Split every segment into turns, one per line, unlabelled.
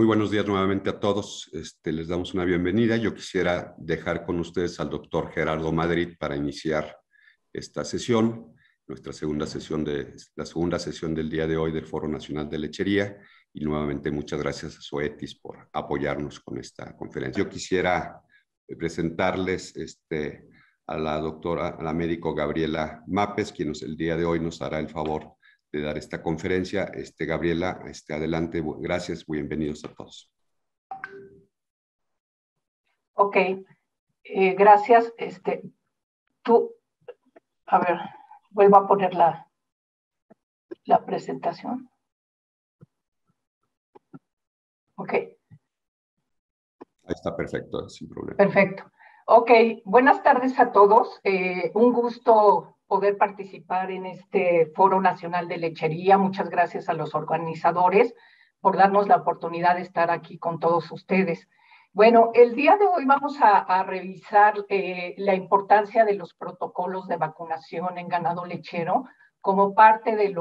Muy buenos días nuevamente a todos. Les damos una bienvenida. Yo quisiera dejar con ustedes al doctor Gerardo Madrid para iniciar esta sesión, nuestra segunda sesión la segunda sesión del día de hoy del Foro Nacional de Lechería. Y nuevamente muchas gracias a Zoetis por apoyarnos con esta conferencia. Yo quisiera presentarles a la doctora, a la médico Gabriela Mapes, quien el día de hoy nos hará el favor de dar esta conferencia. Gabriela, adelante. Gracias, bienvenidos a todos.
Ok, gracias. A ver, vuelvo a poner la presentación. Ok.
Ahí está, perfecto, sin problema.
Perfecto. Ok, buenas tardes a todos. Un gusto poder participar en este Foro Nacional de Lechería. Muchas gracias a los organizadores por darnos la oportunidad de estar aquí con todos ustedes. Bueno, el día de hoy vamos a revisar la importancia de los protocolos de vacunación en ganado lechero como parte de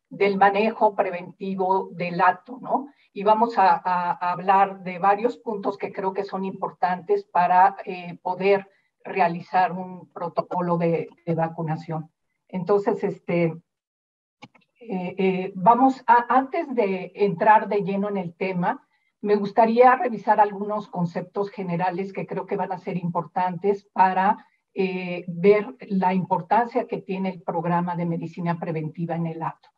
del manejo preventivo del hato, ¿no? Y vamos a hablar de varios puntos que creo que son importantes para poder realizar un protocolo de vacunación. Entonces, antes de entrar de lleno en el tema, me gustaría revisar algunos conceptos generales que creo que van a ser importantes para ver la importancia que tiene el programa de medicina preventiva en el hato.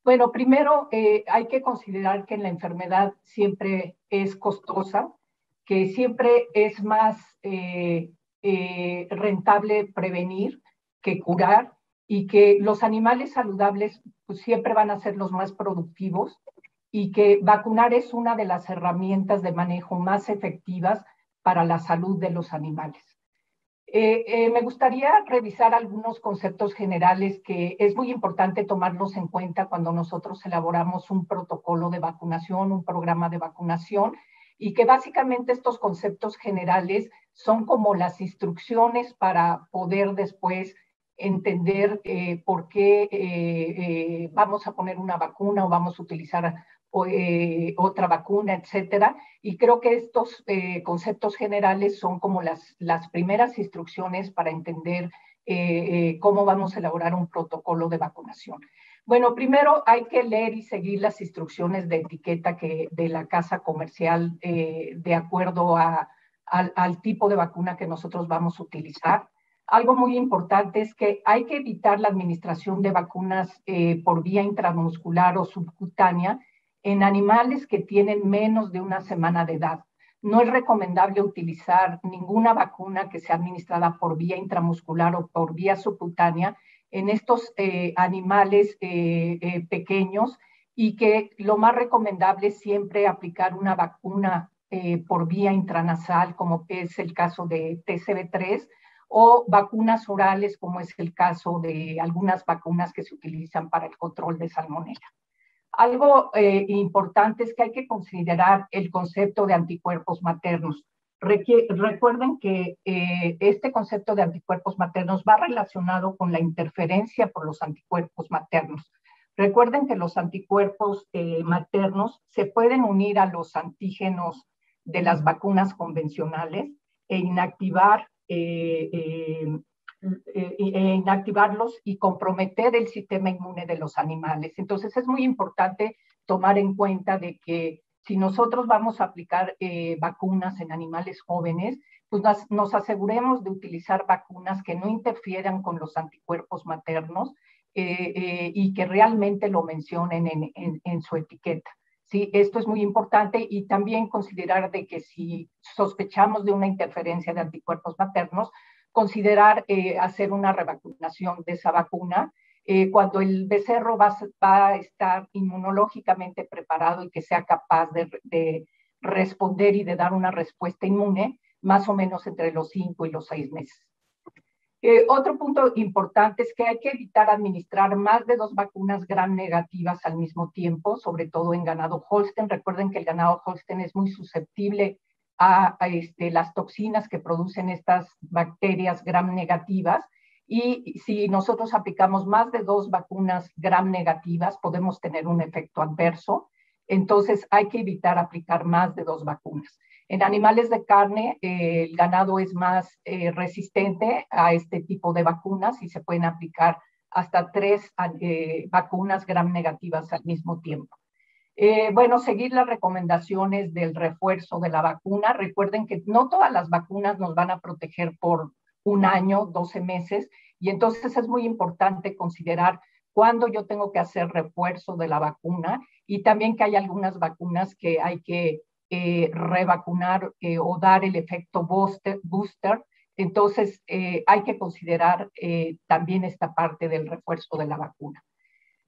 Bueno, primero hay que considerar que la enfermedad siempre es costosa, que siempre es más rentable prevenir que curar, y que los animales saludables pues, siempre van a ser los más productivos, y que vacunar es una de las herramientas de manejo más efectivas para la salud de los animales. Me gustaría revisar algunos conceptos generales que es muy importante tomarlos en cuenta cuando nosotros elaboramos un protocolo de vacunación, un programa de vacunación, y que básicamente estos conceptos generales son como las instrucciones para poder después entender por qué vamos a poner una vacuna o vamos a utilizar otra vacuna, etcétera. Y creo que estos conceptos generales son como las primeras instrucciones para entender cómo vamos a elaborar un protocolo de vacunación. Bueno, primero hay que leer y seguir las instrucciones de etiqueta de la casa comercial de acuerdo al tipo de vacuna que nosotros vamos a utilizar. Algo muy importante es que hay que evitar la administración de vacunas por vía intramuscular o subcutánea en animales que tienen menos de una semana de edad. No es recomendable utilizar ninguna vacuna que sea administrada por vía intramuscular o por vía subcutánea en estos animales pequeños, y que lo más recomendable es siempre aplicar una vacuna por vía intranasal, como es el caso de TCV3, o vacunas orales, como es el caso de algunas vacunas que se utilizan para el control de salmonela. Algo importante es que hay que considerar el concepto de anticuerpos maternos. Recuerden que este concepto de anticuerpos maternos va relacionado con la interferencia por los anticuerpos maternos. Recuerden que los anticuerpos maternos se pueden unir a los antígenos de las vacunas convencionales e inactivarlos y comprometer el sistema inmune de los animales. Entonces es muy importante tomar en cuenta de que si nosotros vamos a aplicar vacunas en animales jóvenes, pues nos aseguremos de utilizar vacunas que no interfieran con los anticuerpos maternos y que realmente lo mencionen en su etiqueta. Sí, esto es muy importante, y también considerar de que si sospechamos de una interferencia de anticuerpos maternos, considerar hacer una revacunación de esa vacuna cuando el becerro va a estar inmunológicamente preparado y que sea capaz de responder y de dar una respuesta inmune más o menos entre los 5 y los 6 meses. Otro punto importante es que hay que evitar administrar más de 2 vacunas gram negativas al mismo tiempo, sobre todo en ganado Holstein. Recuerden que el ganado Holstein es muy susceptible a las toxinas que producen estas bacterias gram negativas, y si nosotros aplicamos más de 2 vacunas gram negativas podemos tener un efecto adverso. Entonces hay que evitar aplicar más de 2 vacunas. En animales de carne, el ganado es más resistente a este tipo de vacunas y se pueden aplicar hasta 3 vacunas gram negativas al mismo tiempo. Bueno, seguir las recomendaciones del refuerzo de la vacuna. Recuerden que no todas las vacunas nos van a proteger por 1 año, 12 meses, y entonces es muy importante considerar cuándo yo tengo que hacer refuerzo de la vacuna, y también que hay algunas vacunas que hay que revacunar o dar el efecto booster. Entonces hay que considerar también esta parte del refuerzo de la vacuna.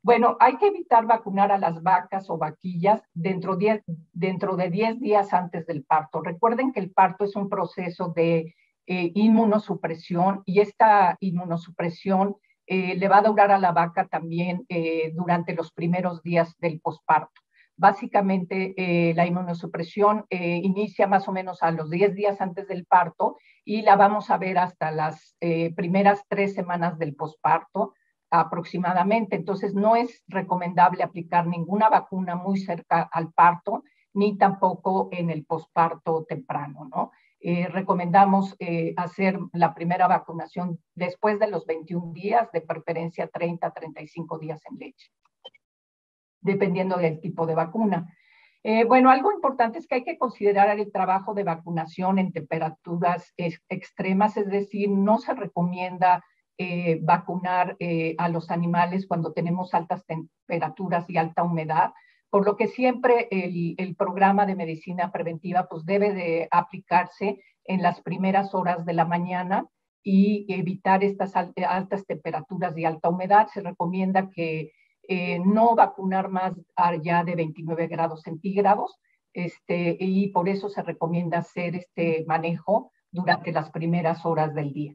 Bueno, hay que evitar vacunar a las vacas o vaquillas dentro de 10 días antes del parto. Recuerden que el parto es un proceso de inmunosupresión, y esta inmunosupresión le va a durar a la vaca también durante los primeros días del posparto. Básicamente, la inmunosupresión inicia más o menos a los 10 días antes del parto y la vamos a ver hasta las primeras 3 semanas del posparto aproximadamente. Entonces, no es recomendable aplicar ninguna vacuna muy cerca al parto, ni tampoco en el posparto temprano, ¿no? Recomendamos hacer la primera vacunación después de los 21 días, de preferencia 30 a 35 días en leche, dependiendo del tipo de vacuna. Bueno, algo importante es que hay que considerar el trabajo de vacunación en temperaturas extremas, es decir, no se recomienda vacunar a los animales cuando tenemos altas temperaturas y alta humedad, por lo que siempre el programa de medicina preventiva pues debe de aplicarse en las primeras horas de la mañana y evitar estas altas temperaturas y alta humedad. Se recomienda que no vacunar más allá de 29 grados centígrados, y por eso se recomienda hacer este manejo durante las primeras horas del día.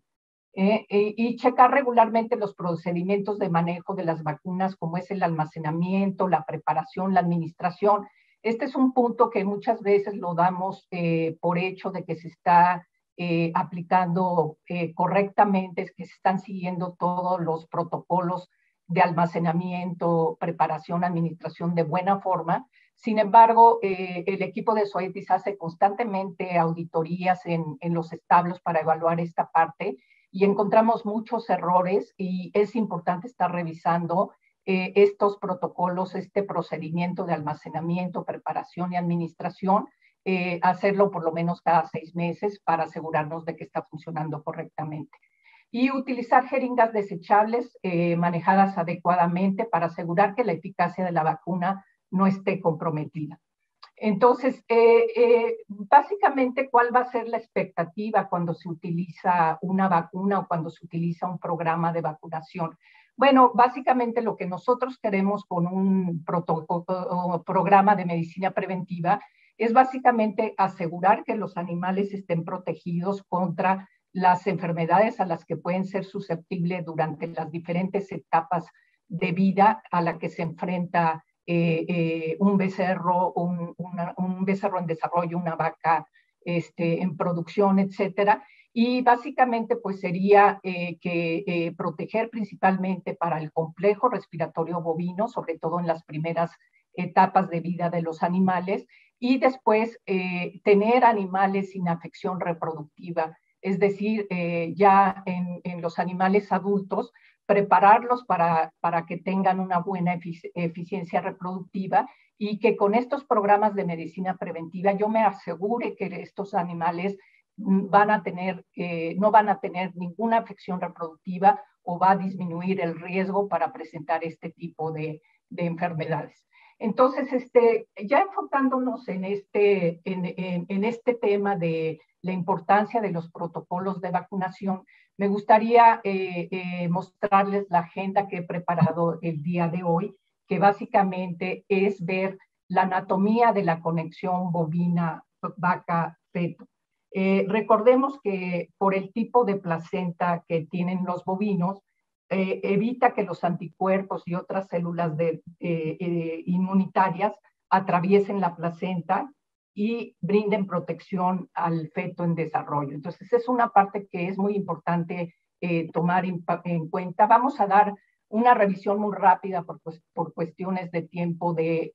Y checar regularmente los procedimientos de manejo de las vacunas, como es el almacenamiento, la preparación, la administración. Este es un punto que muchas veces lo damos por hecho de que se está aplicando correctamente, es que se están siguiendo todos los protocolos de almacenamiento, preparación, administración de buena forma. Sin embargo, el equipo de Zoetis hace constantemente auditorías en los establos para evaluar esta parte, y encontramos muchos errores, y es importante estar revisando estos protocolos, este procedimiento de almacenamiento, preparación y administración, hacerlo por lo menos cada 6 meses para asegurarnos de que está funcionando correctamente. Y utilizar jeringas desechables manejadas adecuadamente para asegurar que la eficacia de la vacuna no esté comprometida. Entonces, básicamente, ¿cuál va a ser la expectativa cuando se utiliza una vacuna o cuando se utiliza un programa de vacunación? Bueno, básicamente lo que nosotros queremos con un programa de medicina preventiva es básicamente asegurar que los animales estén protegidos contra las enfermedades a las que pueden ser susceptibles durante las diferentes etapas de vida a la que se enfrenta un becerro, un becerro en desarrollo, una vaca en producción, etcétera. Y básicamente pues sería que proteger principalmente para el complejo respiratorio bovino, sobre todo en las primeras etapas de vida de los animales, y después tener animales sin afección reproductiva, es decir, ya en los animales adultos, prepararlos para que tengan una buena eficiencia reproductiva, y que con estos programas de medicina preventiva yo me asegure que estos animales van a tener, no van a tener ninguna afección reproductiva, o va a disminuir el riesgo para presentar este tipo de enfermedades. Entonces, ya enfocándonos en este tema de la importancia de los protocolos de vacunación, me gustaría mostrarles la agenda que he preparado el día de hoy, que básicamente es ver la anatomía de la conexión bovina vaca-feto. Recordemos que por el tipo de placenta que tienen los bovinos, evita que los anticuerpos y otras células inmunitarias atraviesen la placenta y brinden protección al feto en desarrollo. Entonces, es una parte que es muy importante tomar en cuenta. Vamos a dar una revisión muy rápida por cuestiones de tiempo de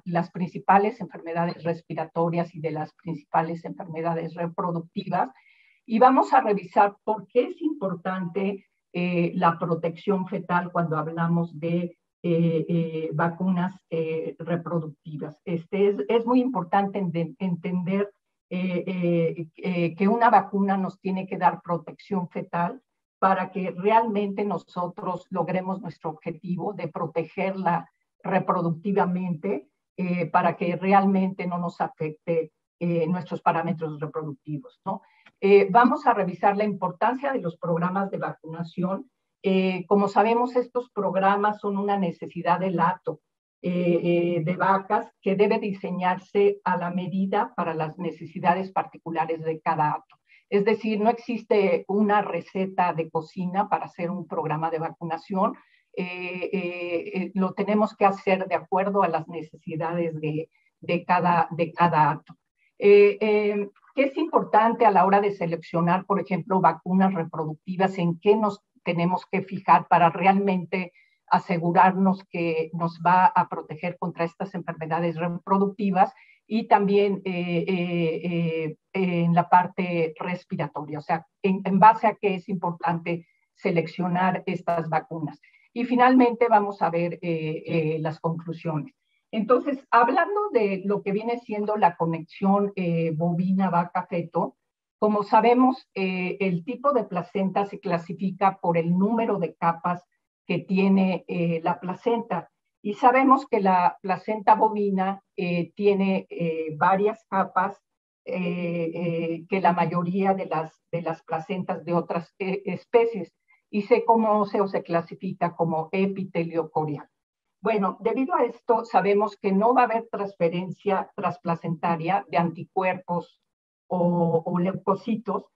las principales enfermedades respiratorias y de las principales enfermedades reproductivas. Y vamos a revisar por qué es importante la protección fetal cuando hablamos de vacunas reproductivas. Es muy importante entender que una vacuna nos tiene que dar protección fetal para que realmente nosotros logremos nuestro objetivo de protegerla reproductivamente, para que realmente no nos afecte nuestros parámetros reproductivos, ¿no? Vamos a revisar la importancia de los programas de vacunación. Como sabemos, estos programas son una necesidad del hato de vacas que debe diseñarse a la medida para las necesidades particulares de cada hato. Es decir, no existe una receta de cocina para hacer un programa de vacunación. Lo tenemos que hacer de acuerdo a las necesidades de cada hato. ¿Qué es importante a la hora de seleccionar, por ejemplo, vacunas reproductivas? ¿En qué nos tenemos que fijar para realmente asegurarnos que nos va a proteger contra estas enfermedades reproductivas? Y también en la parte respiratoria, o sea, en base a qué es importante seleccionar estas vacunas. Y finalmente vamos a ver las conclusiones. Entonces, hablando de lo que viene siendo la conexión bovina-vaca-feto, como sabemos, el tipo de placenta se clasifica por el número de capas que tiene la placenta. Y sabemos que la placenta bovina tiene varias capas que la mayoría de las placentas de otras especies, y se conoce o se clasifica como epitelio corial. Bueno, debido a esto sabemos que no va a haber transferencia transplacentaria de anticuerpos o leucocitos,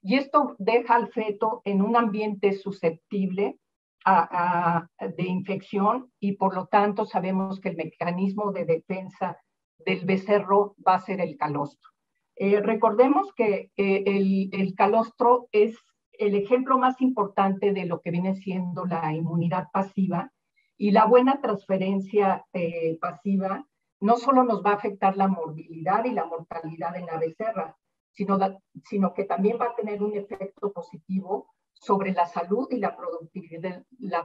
y esto deja al feto en un ambiente susceptible de infección, y por lo tanto sabemos que el mecanismo de defensa del becerro va a ser el calostro. Recordemos que el calostro es el ejemplo más importante de lo que viene siendo la inmunidad pasiva, y la buena transferencia pasiva no solo nos va a afectar la morbilidad y la mortalidad en la becerra, sino que también va a tener un efecto positivo sobre la salud y la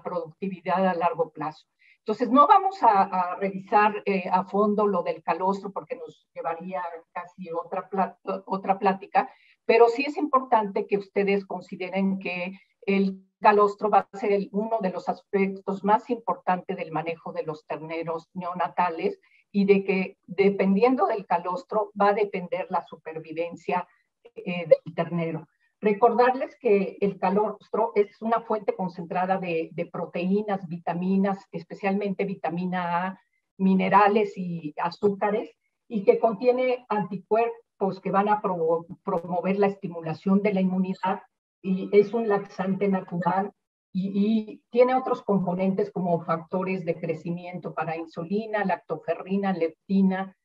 productividad a largo plazo. Entonces, no vamos a revisar a fondo lo del calostro porque nos llevaría casi otra plática, pero sí es importante que ustedes consideren que el calostro va a ser uno de los aspectos más importantes del manejo de los terneros neonatales, y de que dependiendo del calostro va a depender la supervivencia del ternero. Recordarles que el calostro es una fuente concentrada de proteínas, vitaminas, especialmente vitamina A, minerales y azúcares, y que contiene anticuerpos que van a promover la estimulación de la inmunidad, y es un laxante natural, y tiene otros componentes como factores de crecimiento para insulina, lactoferrina, leptina,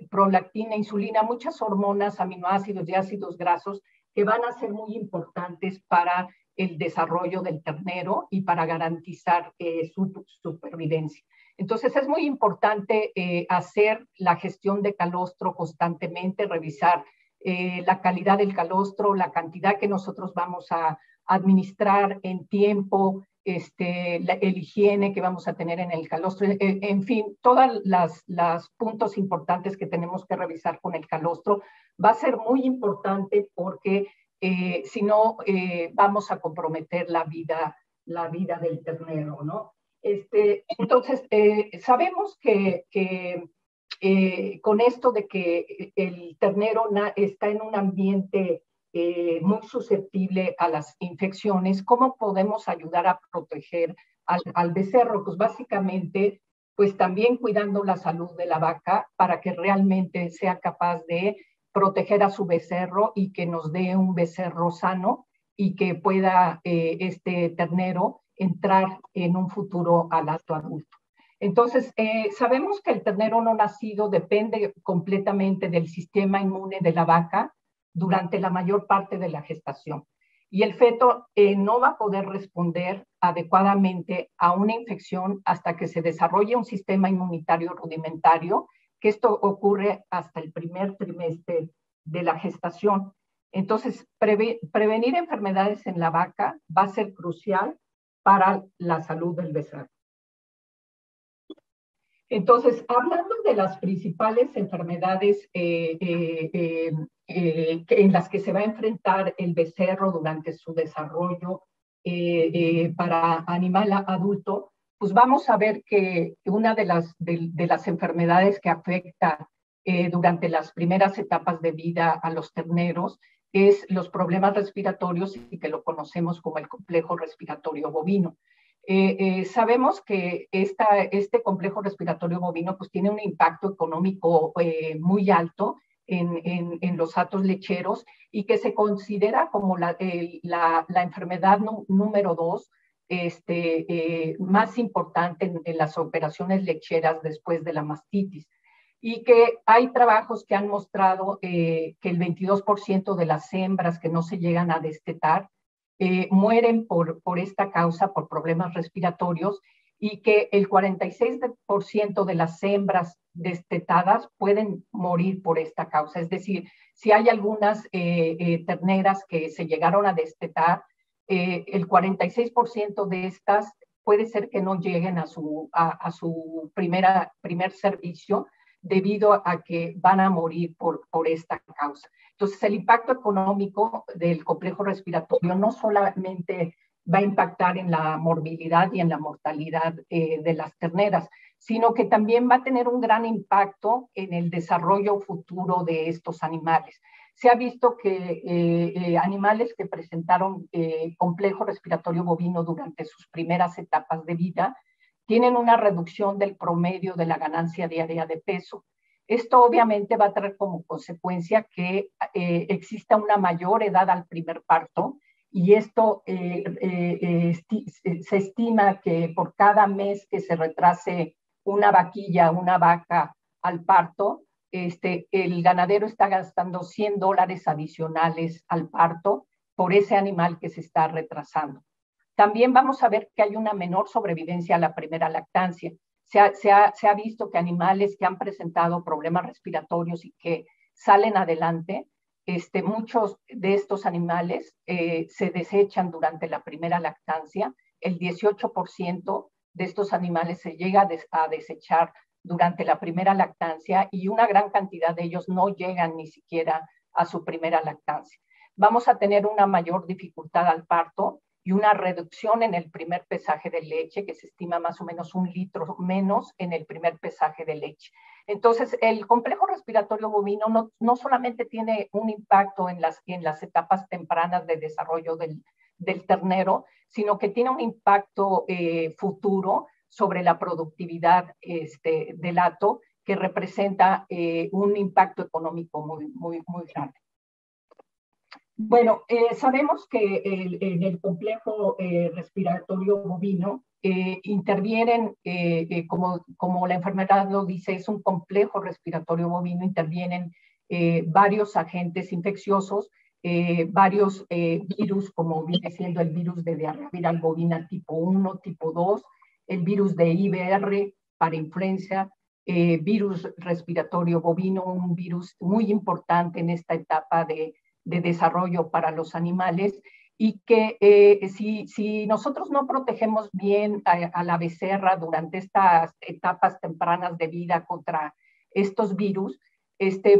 prolactina, insulina, muchas hormonas, aminoácidos y ácidos grasos que van a ser muy importantes para el desarrollo del ternero y para garantizar su supervivencia. Entonces es muy importante hacer la gestión de calostro constantemente, revisar la calidad del calostro, la cantidad que nosotros vamos a administrar en tiempo, el higiene que vamos a tener en el calostro, en fin, todas las puntos importantes que tenemos que revisar con el calostro. Va a ser muy importante porque si no vamos a comprometer la vida del ternero, ¿no? Entonces, sabemos que con esto de que el ternero está en un ambiente muy susceptible a las infecciones, ¿cómo podemos ayudar a proteger al becerro? Pues básicamente, pues también cuidando la salud de la vaca para que realmente sea capaz de proteger a su becerro y que nos dé un becerro sano, y que pueda este ternero entrar en un futuro al acto adulto. Entonces, sabemos que el ternero no nacido depende completamente del sistema inmune de la vaca durante la mayor parte de la gestación. y el feto no va a poder responder adecuadamente a una infección hasta que se desarrolle un sistema inmunitario rudimentario, que esto ocurre hasta el primer trimestre de la gestación. Entonces, prevenir enfermedades en la vaca va a ser crucial para la salud del becerro. Entonces, hablando de las principales enfermedades en las que se va a enfrentar el becerro durante su desarrollo para animal adulto, pues vamos a ver que una de las enfermedades que afecta durante las primeras etapas de vida a los terneros es los problemas respiratorios y que lo conocemos como el complejo respiratorio bovino. Sabemos que este complejo respiratorio bovino pues, tiene un impacto económico muy alto en los hatos lecheros y que se considera como la enfermedad número 2 más importante en las operaciones lecheras después de la mastitis. Y que hay trabajos que han mostrado que el 22% de las hembras que no se llegan a destetar mueren por esta causa, por problemas respiratorios, y que el 46% de las hembras destetadas pueden morir por esta causa. Es decir, si hay algunas terneras que se llegaron a destetar, el 46% de estas puede ser que no lleguen a su primer servicio debido a que van a morir por esta causa. Entonces, el impacto económico del complejo respiratorio no solamente va a impactar en la morbilidad y en la mortalidad de las terneras, sino que también va a tener un gran impacto en el desarrollo futuro de estos animales. Se ha visto que animales que presentaron complejo respiratorio bovino durante sus primeras etapas de vida tienen una reducción del promedio de la ganancia diaria de peso. Esto obviamente va a traer como consecuencia que exista una mayor edad al primer parto y esto se estima que por cada mes que se retrase una vaquilla, una vaca al parto, el ganadero está gastando $100 adicionales al parto por ese animal que se está retrasando. También vamos a ver que hay una menor sobrevivencia a la primera lactancia. Se ha visto que animales que han presentado problemas respiratorios y que salen adelante, muchos de estos animales se desechan durante la primera lactancia. El 18% de estos animales se llega a desechar durante la primera lactancia y una gran cantidad de ellos no llegan ni siquiera a su primera lactancia. Vamos a tener una mayor dificultad al parto y una reducción en el primer pesaje de leche, que se estima más o menos 1 litro menos en el primer pesaje de leche. Entonces, el complejo respiratorio bovino no solamente tiene un impacto en las etapas tempranas de desarrollo del ternero, sino que tiene un impacto futuro sobre la productividad del hato, que representa un impacto económico muy grande. Bueno, sabemos que en el complejo respiratorio bovino intervienen, como la enfermedad lo dice, es un complejo respiratorio bovino, intervienen varios agentes infecciosos, varios virus, como viene siendo el virus de diarrea viral bovina tipo 1, tipo 2, el virus de IBR para influenza, virus respiratorio bovino, un virus muy importante en esta etapa de desarrollo para los animales y que si nosotros no protegemos bien a la becerra durante estas etapas tempranas de vida contra estos virus,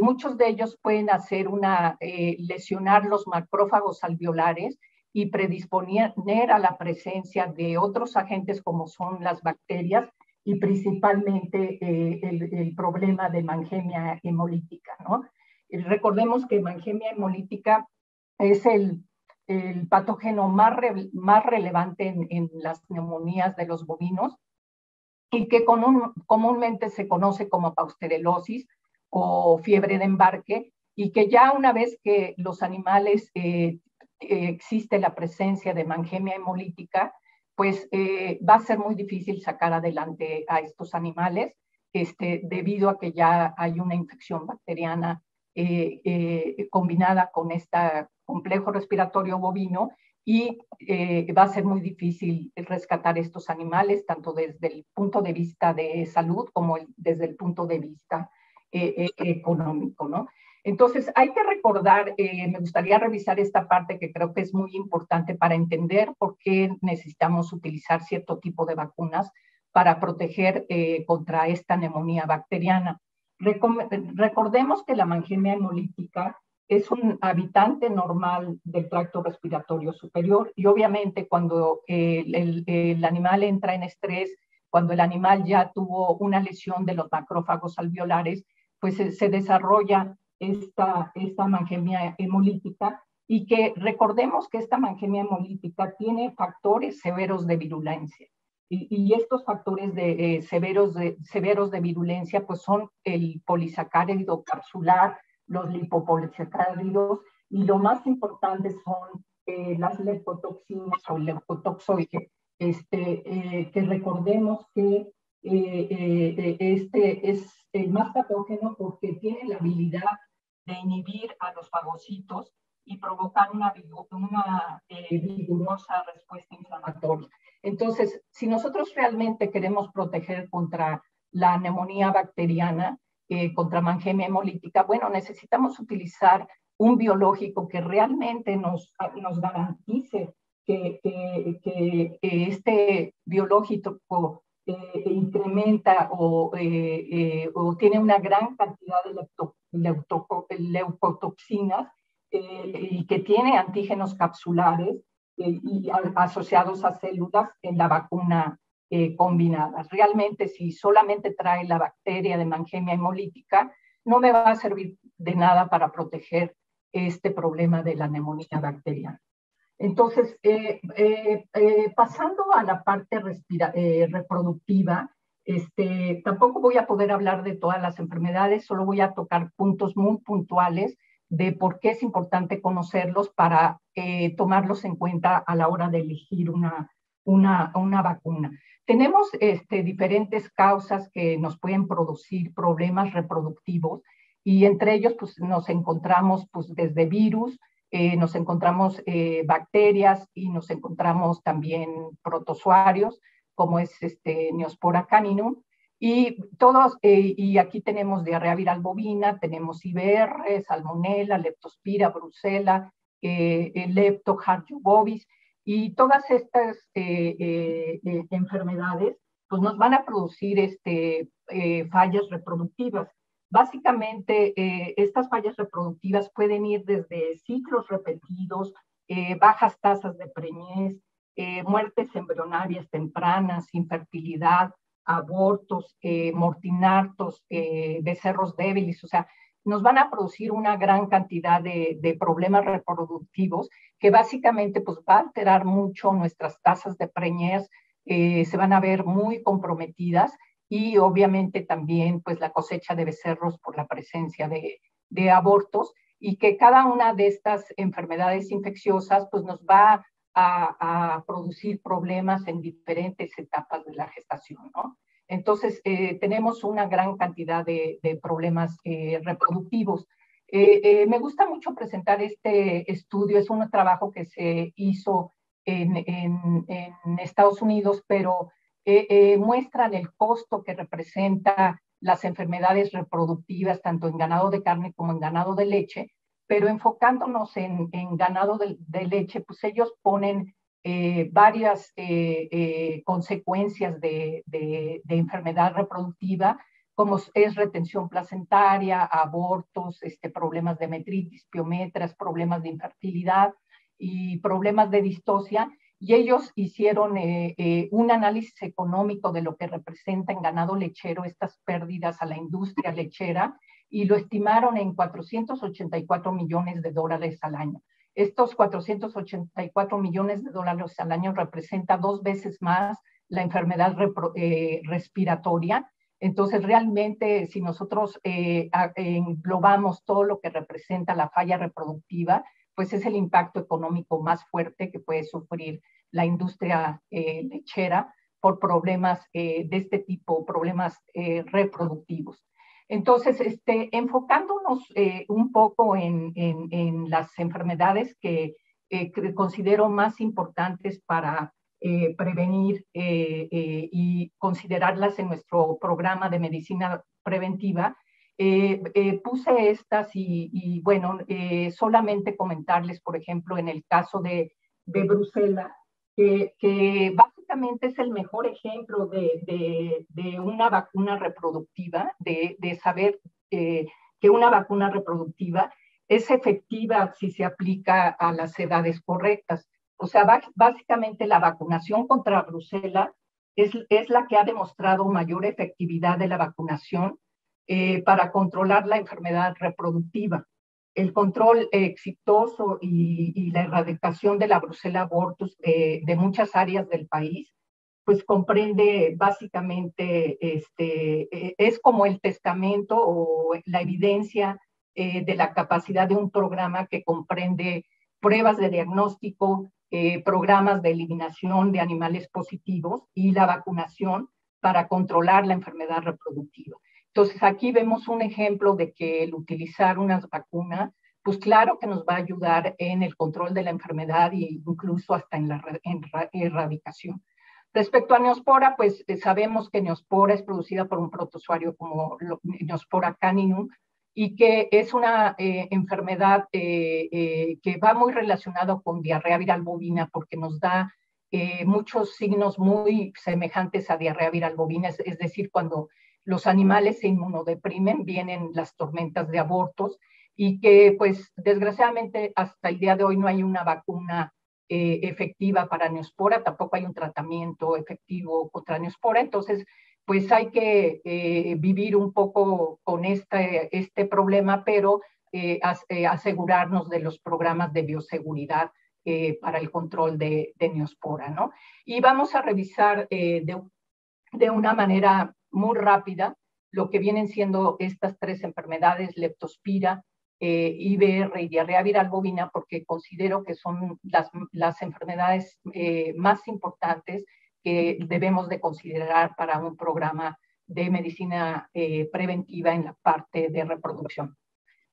muchos de ellos pueden hacer lesionar los macrófagos alveolares y predisponer a la presencia de otros agentes como son las bacterias y principalmente el problema de mangemia hemolítica, ¿no? Recordemos que mangemia hemolítica es el patógeno más relevante en las neumonías de los bovinos y que comúnmente se conoce como pausterelosis o fiebre de embarque, y que ya una vez que los animales existe la presencia de mangemia hemolítica, pues va a ser muy difícil sacar adelante a estos animales debido a que ya hay una infección bacteriana combinada con este complejo respiratorio bovino, y va a ser muy difícil rescatar estos animales, tanto desde el punto de vista de salud como desde el punto de vista económico, ¿no? Entonces, hay que recordar, me gustaría revisar esta parte que creo que es muy importante para entender por qué necesitamos utilizar cierto tipo de vacunas para proteger contra esta neumonía bacteriana. Recordemos que la mangemia hemolítica es un habitante normal del tracto respiratorio superior, y obviamente cuando el animal entra en estrés, cuando el animal ya tuvo una lesión de los macrófagos alveolares, pues se desarrolla esta mangemia hemolítica, y que recordemos que esta mangemia hemolítica tiene factores severos de virulencia. Y estos factores severos de virulencia pues son el polisacárido capsular, los lipopolisacáridos, y lo más importante son las leucotoxinas o leucotoxoide, que recordemos que este es el más patógeno porque tiene la habilidad de inhibir a los fagocitos y provocar una vigorosa respuesta inflamatoria. Entonces, si nosotros realmente queremos proteger contra la neumonía bacteriana, contra mangemia hemolítica, bueno, necesitamos utilizar un biológico que realmente nos garantice que este biológico incrementa o tiene una gran cantidad de leucotoxinas y que tiene antígenos capsulares y asociados a células en la vacuna combinadas. Realmente, si solamente trae la bacteria de mangemia hemolítica, no me va a servir de nada para proteger este problema de la neumonía bacteriana. Entonces, pasando a la parte reproductiva, tampoco voy a poder hablar de todas las enfermedades, solo voy a tocar puntos muy puntuales de por qué es importante conocerlos para tomarlos en cuenta a la hora de elegir una vacuna. Tenemos diferentes causas que nos pueden producir problemas reproductivos, y entre ellos pues, nos encontramos pues, desde virus, nos encontramos bacterias, y nos encontramos también protozoarios, como es Neospora caninum, y todos, y aquí tenemos diarrea viral bovina, tenemos IBR, Salmonella, Leptospira, Brucella, Lepto, bovis, y todas estas enfermedades pues nos van a producir fallas reproductivas. Básicamente, estas fallas reproductivas pueden ir desde ciclos repetidos, bajas tasas de preñez, muertes embrionarias tempranas, infertilidad, abortos, mortinartos, becerros débiles, o sea, nos van a producir una gran cantidad de problemas reproductivos que básicamente pues, va a alterar mucho nuestras tasas de preñez, se van a ver muy comprometidas, y obviamente también pues la cosecha de becerros por la presencia de abortos, y que cada una de estas enfermedades infecciosas pues nos va a producir problemas en diferentes etapas de la gestación, ¿no? Entonces, tenemos una gran cantidad de problemas reproductivos. Me gusta mucho presentar este estudio, es un trabajo que se hizo en Estados Unidos, pero muestran el costo que representa las enfermedades reproductivas, tanto en ganado de carne como en ganado de leche, pero enfocándonos en ganado de leche, pues ellos ponen varias consecuencias de enfermedad reproductiva, como es retención placentaria, abortos, problemas de metritis, piometras, problemas de infertilidad y problemas de distocia. Y ellos hicieron un análisis económico de lo que representa en ganado lechero estas pérdidas a la industria lechera, y lo estimaron en $484 millones al año. Estos $484 millones al año representa 2 veces más la enfermedad respiratoria. Entonces, realmente, si nosotros englobamos todo lo que representa la falla reproductiva, pues es el impacto económico más fuerte que puede sufrir la industria lechera por problemas de este tipo, problemas reproductivos. Entonces, enfocándonos un poco en las enfermedades que considero más importantes para prevenir y considerarlas en nuestro programa de medicina preventiva, puse estas y bueno, solamente comentarles, por ejemplo, en el caso de Brucela, que básicamente es el mejor ejemplo de una vacuna reproductiva, de saber que una vacuna reproductiva es efectiva si se aplica a las edades correctas. O sea, básicamente la vacunación contra brucela es la que ha demostrado mayor efectividad de la vacunación para controlar la enfermedad reproductiva. El control exitoso y la erradicación de la brucela abortus de muchas áreas del país, pues comprende básicamente, es como el testamento o la evidencia de la capacidad de un programa que comprende pruebas de diagnóstico, programas de eliminación de animales positivos y la vacunación para controlar la enfermedad reproductiva. Entonces, aquí vemos un ejemplo de que el utilizar unas vacunas, pues claro que nos va a ayudar en el control de la enfermedad e incluso hasta en la erradicación. Respecto a Neospora, pues sabemos que Neospora es producida por un protozoario como Neospora caninum y que es una enfermedad que va muy relacionada con diarrea viral bovina porque nos da muchos signos muy semejantes a diarrea viral bovina, es decir, cuando los animales se inmunodeprimen, vienen las tormentas de abortos y que pues desgraciadamente hasta el día de hoy no hay una vacuna efectiva para Neospora, tampoco hay un tratamiento efectivo contra Neospora, entonces pues hay que vivir un poco con este problema, pero asegurarnos de los programas de bioseguridad para el control de Neospora, ¿no? Y vamos a revisar de una manera muy rápida lo que vienen siendo estas tres enfermedades, leptospira, IBR y diarrea viral bovina, porque considero que son las enfermedades más importantes que debemos de considerar para un programa de medicina preventiva en la parte de reproducción.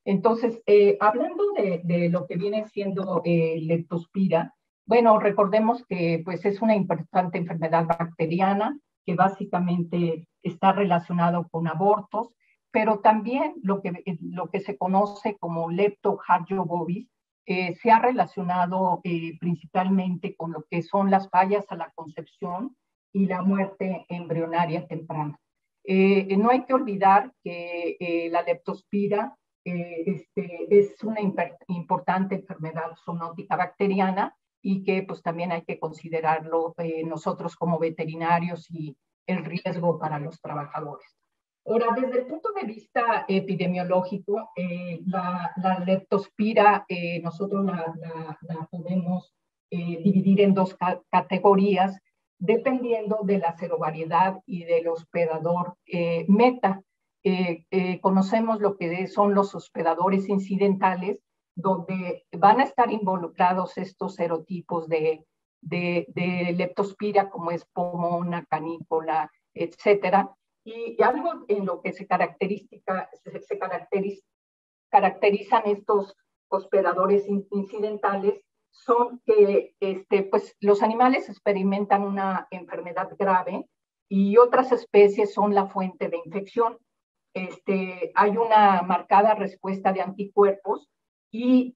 Entonces, hablando de lo que viene siendo leptospira, bueno, recordemos que pues, es una importante enfermedad bacteriana que básicamente está relacionado con abortos, pero también lo que se conoce como leptocardio-bovis se ha relacionado principalmente con lo que son las fallas a la concepción y la muerte embrionaria temprana. No hay que olvidar que la leptospira es una importante enfermedad zoonótica bacteriana y que pues también hay que considerarlo nosotros como veterinarios y el riesgo para los trabajadores. Ahora, desde el punto de vista epidemiológico, la leptospira nosotros la podemos dividir en dos categorías dependiendo de la serovariedad y del hospedador meta. Conocemos lo que son los hospedadores incidentales, donde van a estar involucrados estos serotipos de leptospira, como es pomona, canícola, etcétera. Y algo en lo que se caracterizan estos hospedadores incidentales son que pues, los animales experimentan una enfermedad grave y otras especies son la fuente de infección. Hay una marcada respuesta de anticuerpos y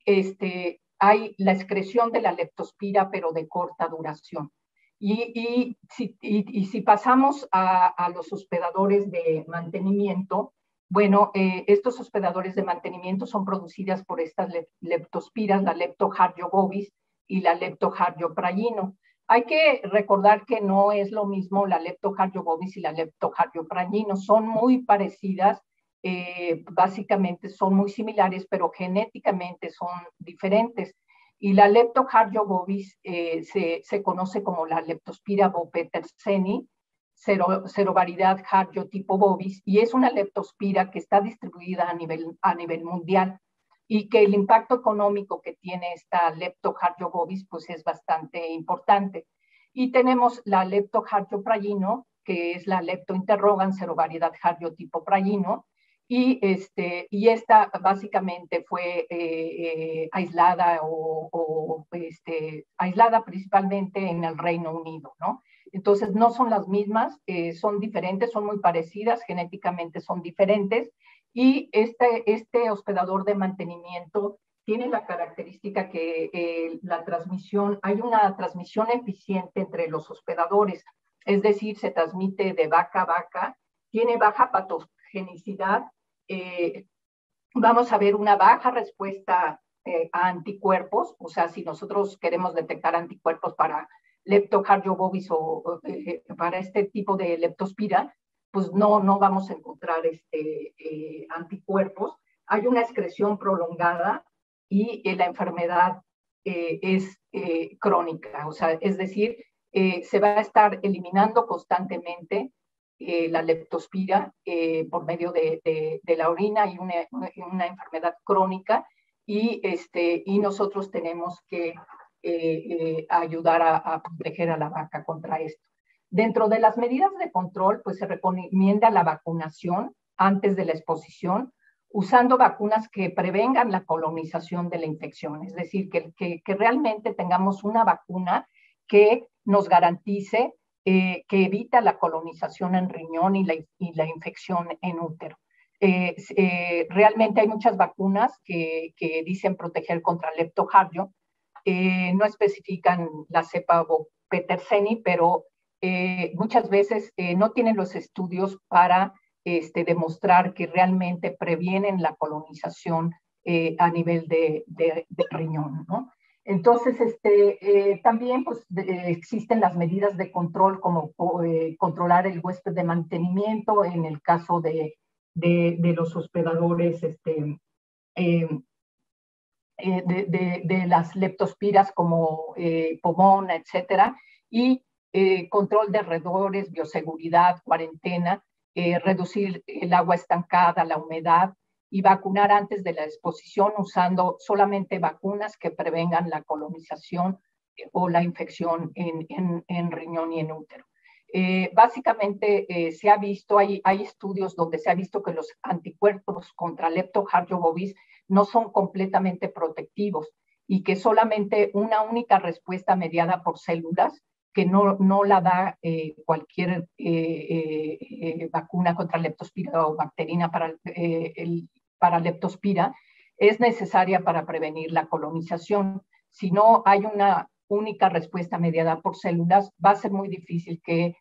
hay la excreción de la leptospira, pero de corta duración. Y si pasamos a los hospedadores de mantenimiento, bueno, estos hospedadores de mantenimiento son producidas por estas leptospiras, la Leptocardio bovis y la Leptocardio prayino. Hay que recordar que no es lo mismo la Leptocardio bovis y la Leptocardio prayino, son muy parecidas, básicamente son muy similares, pero genéticamente son diferentes. Y la Leptocardio bovis se conoce como la Leptospira bopeterseni, serovariedad cardio tipo bovis, y es una leptospira que está distribuida a nivel mundial y que el impacto económico que tiene esta leptocardio bovis pues es bastante importante. Y tenemos la leptocardio prayino, que es la leptointerrogans serovariedad cardio tipo prayino, y esta básicamente fue aislada aislada principalmente en el Reino Unido, ¿no? Entonces no son las mismas, son diferentes, son muy parecidas, genéticamente son diferentes, y este hospedador de mantenimiento tiene la característica que hay una transmisión eficiente entre los hospedadores, es decir, se transmite de vaca a vaca, tiene baja patogenicidad, vamos a ver una baja respuesta a anticuerpos, o sea, si nosotros queremos detectar anticuerpos para Leptocardio bovis para este tipo de leptospira, pues no vamos a encontrar anticuerpos. Hay una excreción prolongada y la enfermedad es crónica, o sea, es decir, se va a estar eliminando constantemente la leptospira por medio de la orina y una enfermedad crónica, y nosotros tenemos que ayudar a proteger a la vaca contra esto. Dentro de las medidas de control, pues se recomienda la vacunación antes de la exposición, usando vacunas que prevengan la colonización de la infección, es decir, que realmente tengamos una vacuna que nos garantice que evita la colonización en riñón y la infección en útero. Realmente hay muchas vacunas que dicen proteger contra leptocardio, no especifican la cepa Peterseni, pero muchas veces no tienen los estudios para demostrar que realmente previenen la colonización a nivel de riñón, ¿no? Entonces, también pues, existen las medidas de control, como controlar el huésped de mantenimiento en el caso de los hospedadores de las leptospiras como Pomona, etcétera, y control de alrededores, bioseguridad, cuarentena, reducir el agua estancada, la humedad, y vacunar antes de la exposición usando solamente vacunas que prevengan la colonización o la infección en riñón y en útero. Básicamente se ha visto, hay estudios donde se ha visto que los anticuerpos contra Leptocardio bovis no son completamente protectivos y que solamente una única respuesta mediada por células, que no la da cualquier vacuna contra leptospira o bacterina para leptospira, es necesaria para prevenir la colonización. Si no hay una única respuesta mediada por células, va a ser muy difícil que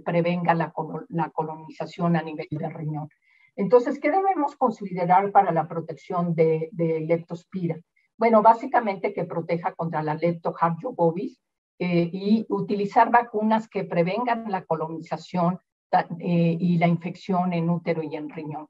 prevenga la colonización a nivel del riñón. Entonces, ¿qué debemos considerar para la protección de leptospira? Bueno, básicamente que proteja contra la Leptocardio bovis y utilizar vacunas que prevengan la colonización y la infección en útero y en riñón.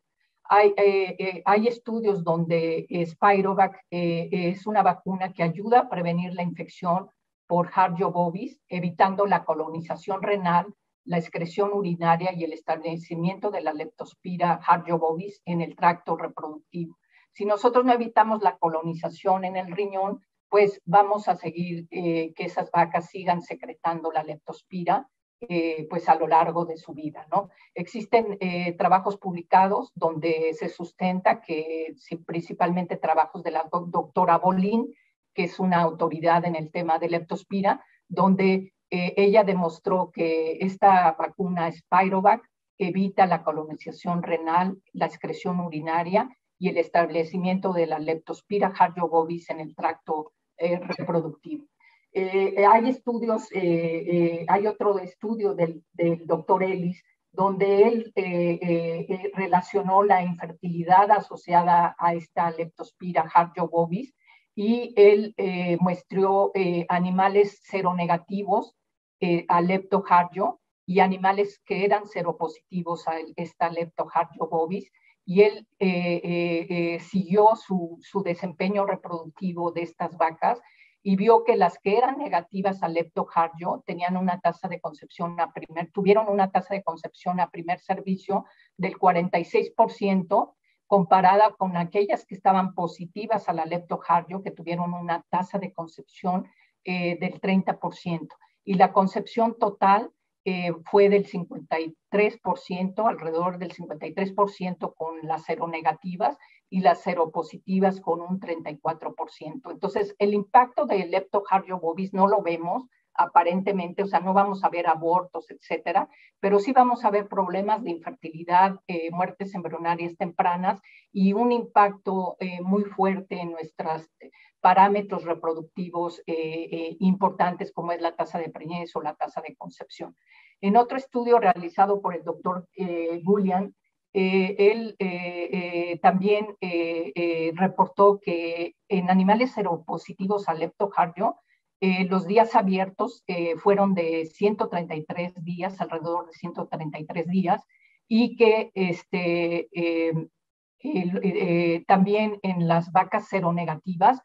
Hay estudios donde Spirovac es una vacuna que ayuda a prevenir la infección por Cardio bovis, evitando la colonización renal, la excreción urinaria y el establecimiento de la leptospira Cardio bovis en el tracto reproductivo. Si nosotros no evitamos la colonización en el riñón, pues vamos a seguir que esas vacas sigan secretando la leptospira pues a lo largo de su vida, ¿no? Existen trabajos publicados donde se sustenta que principalmente trabajos de la doctora Bolin, que es una autoridad en el tema de leptospira, donde ella demostró que esta vacuna Spirovac evita la colonización renal, la excreción urinaria y el establecimiento de la leptospira Cardio bovis en el tracto reproductivo. Hay estudios, hay otro estudio del doctor Ellis, donde él relacionó la infertilidad asociada a esta leptospira Cardio bovis, y él muestró animales seronegativos a leptocardio y animales que eran seropositivos a esta leptocardio bovis, y él siguió su desempeño reproductivo de estas vacas y vio que las que eran negativas al leptocardio tenían una tasa de concepción tuvieron una tasa de concepción a primer servicio del 46%, comparada con aquellas que estaban positivas a la leptocardio, que tuvieron una tasa de concepción del 30%. Y la concepción total fue del 53%, alrededor del 53% con las seronegativas y las seropositivas con un 34%. Entonces, el impacto del Leptocardio bovis no lo vemos aparentemente, o sea, no vamos a ver abortos, etcétera, pero sí vamos a ver problemas de infertilidad, muertes embrionarias tempranas y un impacto muy fuerte en nuestros parámetros reproductivos importantes como es la tasa de preñez o la tasa de concepción. En otro estudio realizado por el doctor Gullian, él también reportó que en animales seropositivos al leptocardio, los días abiertos fueron de 133 días, alrededor de 133 días, y que también en las vacas seronegativas,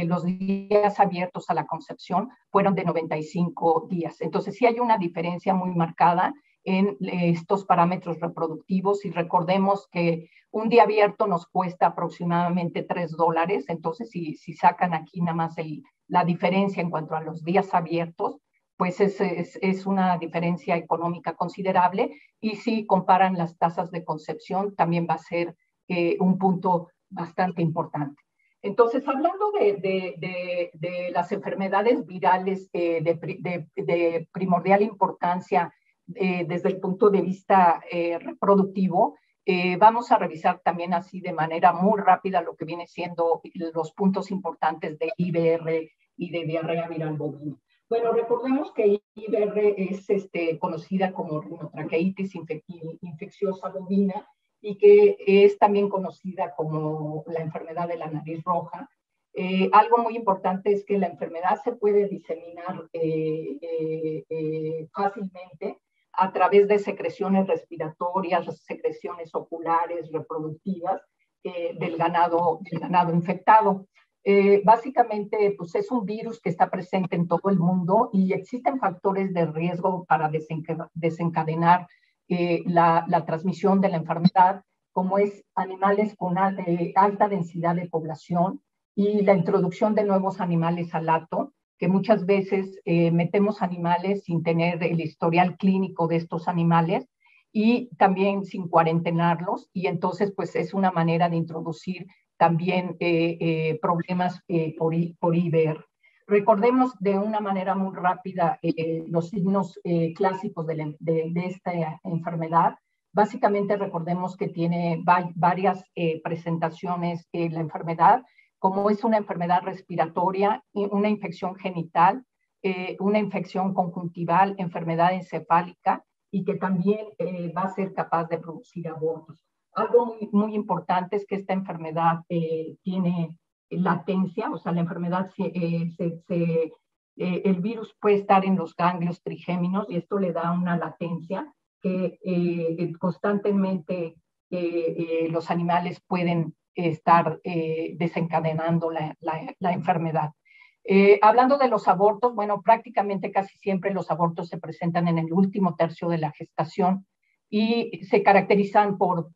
los días abiertos a la concepción fueron de 95 días. Entonces, sí hay una diferencia muy marcada en estos parámetros reproductivos y recordemos que un día abierto nos cuesta aproximadamente $3, entonces si sacan aquí nada más la diferencia en cuanto a los días abiertos, pues es una diferencia económica considerable y si comparan las tasas de concepción también va a ser un punto bastante importante. Entonces, hablando de las enfermedades virales de primordial importancia desde el punto de vista reproductivo, vamos a revisar también así de manera muy rápida lo que viene siendo los puntos importantes de IBR y de diarrea viral bovina. Bueno, recordemos que IBR es conocida como rinotraqueitis infecciosa bovina y que es también conocida como la enfermedad de la nariz roja. Algo muy importante es que la enfermedad se puede diseminar fácilmente a través de secreciones respiratorias, secreciones oculares, reproductivas del ganado infectado. Básicamente, pues es un virus que está presente en todo el mundo y existen factores de riesgo para desencadenar la transmisión de la enfermedad, como es animales con alta densidad de población y la introducción de nuevos animales al hato, que muchas veces metemos animales sin tener el historial clínico de estos animales y también sin cuarentenarlos, y entonces pues es una manera de introducir también problemas por IBR. Recordemos de una manera muy rápida los signos clásicos de esta enfermedad. Básicamente recordemos que tiene varias presentaciones la enfermedad, como es una enfermedad respiratoria, una infección genital, una infección conjuntival, enfermedad encefálica y que también va a ser capaz de producir abortos. Algo muy importante es que esta enfermedad tiene latencia, o sea, la enfermedad, el virus puede estar en los ganglios trigéminos y esto le da una latencia que constantemente los animales pueden estar desencadenando la enfermedad. Hablando de los abortos, bueno, prácticamente casi siempre los abortos se presentan en el último tercio de la gestación y se caracterizan por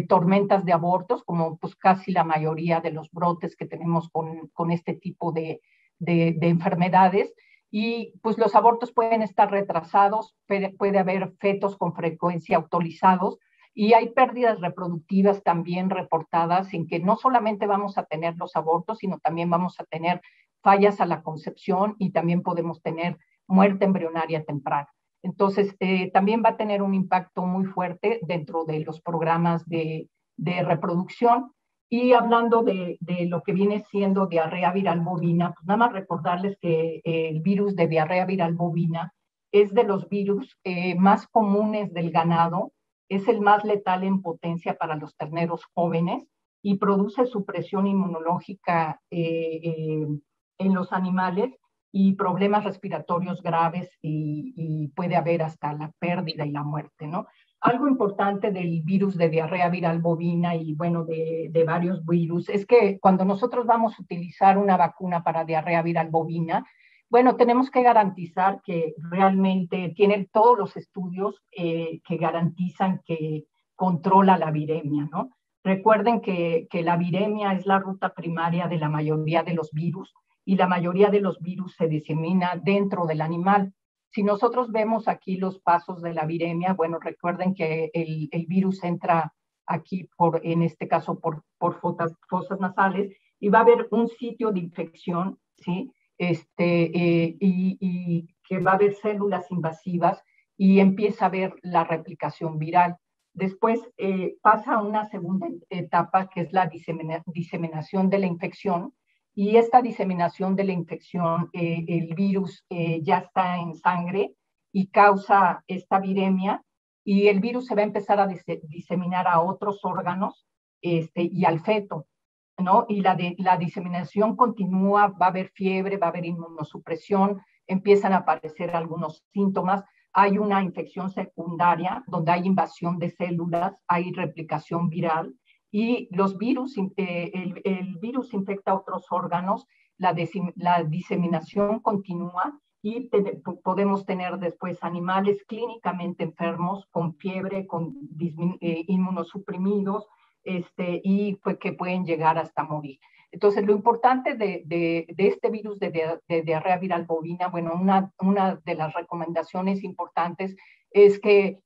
tormentas de abortos, como pues casi la mayoría de los brotes que tenemos con este tipo de enfermedades. Y pues los abortos pueden estar retrasados, puede haber fetos con frecuencia autorizados, y hay pérdidas reproductivas también reportadas en que no solamente vamos a tener los abortos, sino también vamos a tener fallas a la concepción y también podemos tener muerte embrionaria temprana. Entonces, también va a tener un impacto muy fuerte dentro de los programas de reproducción. Y hablando de lo que viene siendo diarrea viral bovina, pues nada más recordarles que el virus de diarrea viral bovina es de los virus más comunes del ganado, es el más letal en potencia para los terneros jóvenes y produce supresión inmunológica en los animales y problemas respiratorios graves y puede haber hasta la pérdida y la muerte, ¿no? Algo importante del virus de diarrea viral bovina y bueno, de varios virus, es que cuando nosotros vamos a utilizar una vacuna para diarrea viral bovina, bueno, tenemos que garantizar que realmente tienen todos los estudios que garantizan que controla la viremia, ¿no? Recuerden que la viremia es la ruta primaria de la mayoría de los virus y la mayoría de los virus se disemina dentro del animal. Si nosotros vemos aquí los pasos de la viremia, bueno, recuerden que el virus entra aquí, en este caso, por fosas nasales, y va a haber un sitio de infección, ¿sí? Y que va a haber células invasivas y empieza a haber la replicación viral. Después pasa a una segunda etapa, que es la diseminación de la infección, y esta diseminación de la infección, el virus ya está en sangre y causa esta viremia, y el virus se va a empezar a diseminar a otros órganos y al feto, ¿no? Y la diseminación continúa, va a haber fiebre, va a haber inmunosupresión, empiezan a aparecer algunos síntomas, hay una infección secundaria donde hay invasión de células, hay replicación viral, y los virus, el virus infecta otros órganos, la diseminación continúa, y podemos tener después animales clínicamente enfermos, con fiebre, con inmunosuprimidos, y pues, que pueden llegar hasta morir. Entonces, lo importante de este virus de diarrea viral bovina, bueno, una de las recomendaciones importantes es que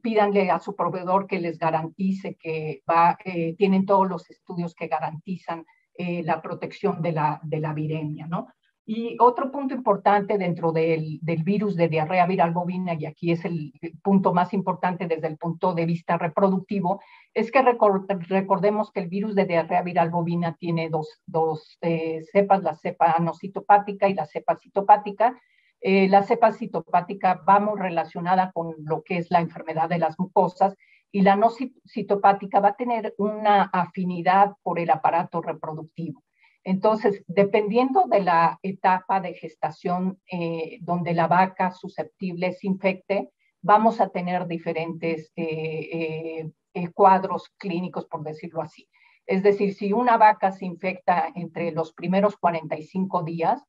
pídanle a su proveedor que les garantice que tienen todos los estudios que garantizan la protección de la viremia, ¿no? Y otro punto importante dentro del virus de diarrea viral bovina, y aquí es el punto más importante desde el punto de vista reproductivo, es que recordemos que el virus de diarrea viral bovina tiene dos cepas, la cepa no citopática y la cepa citopática. La cepa citopática va muy relacionada con lo que es la enfermedad de las mucosas, y la no citopática va a tener una afinidad por el aparato reproductivo. Entonces, dependiendo de la etapa de gestación donde la vaca susceptible se infecte, vamos a tener diferentes cuadros clínicos, por decirlo así. Es decir, si una vaca se infecta entre los primeros 45 días,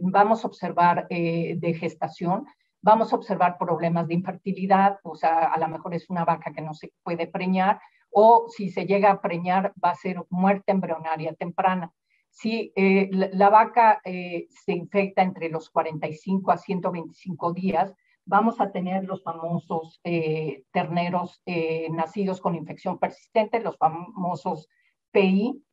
vamos a observar de gestación, vamos a observar problemas de infertilidad, o sea, a lo mejor es una vaca que no se puede preñar, o si se llega a preñar va a ser muerte embrionaria temprana. Si la vaca se infecta entre los 45 a 125 días, vamos a tener los famosos terneros nacidos con infección persistente, los famosos PI,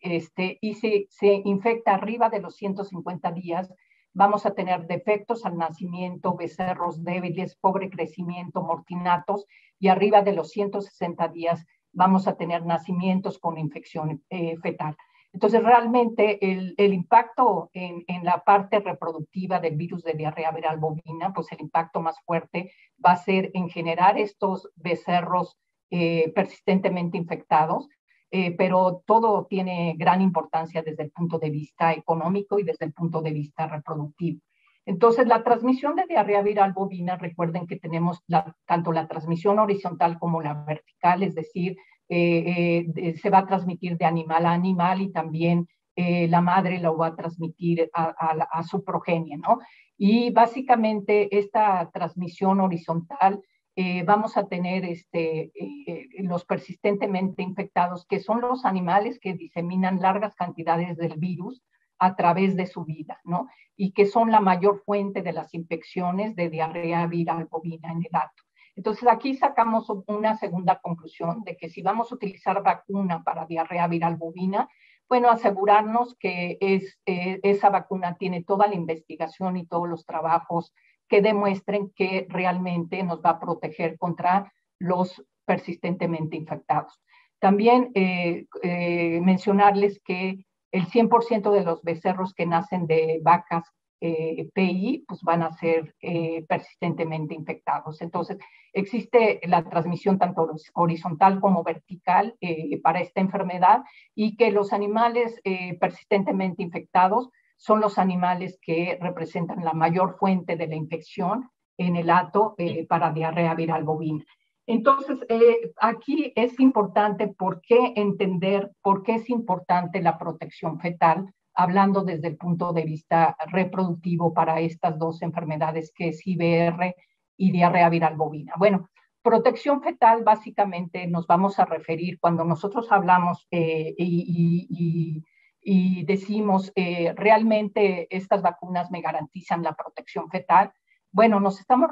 y si se infecta arriba de los 150 días, vamos a tener defectos al nacimiento, becerros débiles, pobre crecimiento, mortinatos, y arriba de los 160 días vamos a tener nacimientos con infección fetal. Entonces, realmente el impacto en la parte reproductiva del virus de diarrea viral bovina, pues el impacto más fuerte va a ser en generar estos becerros persistentemente infectados, pero todo tiene gran importancia desde el punto de vista económico y desde el punto de vista reproductivo. Entonces, la transmisión de diarrea viral bovina, recuerden que tenemos tanto la transmisión horizontal como la vertical, es decir, se va a transmitir de animal a animal, y también la madre lo va a transmitir a su progenie, ¿no? Y básicamente esta transmisión horizontal, vamos a tener los persistentemente infectados, que son los animales que diseminan largas cantidades del virus a través de su vida, ¿no? Y que son la mayor fuente de las infecciones de diarrea viral bovina en el hato. Entonces, aquí sacamos una segunda conclusión de que si vamos a utilizar vacuna para diarrea viral bovina, bueno, asegurarnos que esa vacuna tiene toda la investigación y todos los trabajos que demuestren que realmente nos va a proteger contra los persistentemente infectados. También mencionarles que el 100% de los becerros que nacen de vacas PI, pues van a ser persistentemente infectados. Entonces, existe la transmisión tanto horizontal como vertical para esta enfermedad, y que los animales persistentemente infectados son los animales que representan la mayor fuente de la infección en el hato para diarrea viral bovina. Entonces, aquí es importante entender por qué es importante la protección fetal, hablando desde el punto de vista reproductivo para estas dos enfermedades, que es IBR y diarrea viral bovina. Bueno, protección fetal básicamente nos vamos a referir cuando nosotros hablamos y decimos realmente estas vacunas me garantizan la protección fetal. Bueno, nos estamos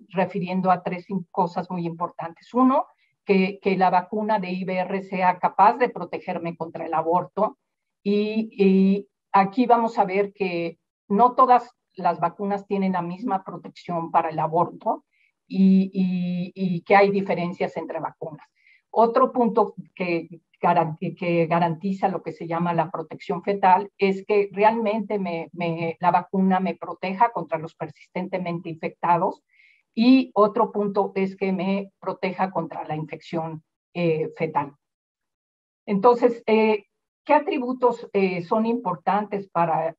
refiriendo a tres cosas muy importantes. Uno, que la vacuna de IBR sea capaz de protegerme contra el aborto. Y aquí vamos a ver que no todas las vacunas tienen la misma protección para el aborto y que hay diferencias entre vacunas. Otro punto que garantiza lo que se llama la protección fetal es que realmente la vacuna me proteja contra los persistentemente infectados, y otro punto es que me proteja contra la infección fetal. Entonces, ¿qué atributos son importantes para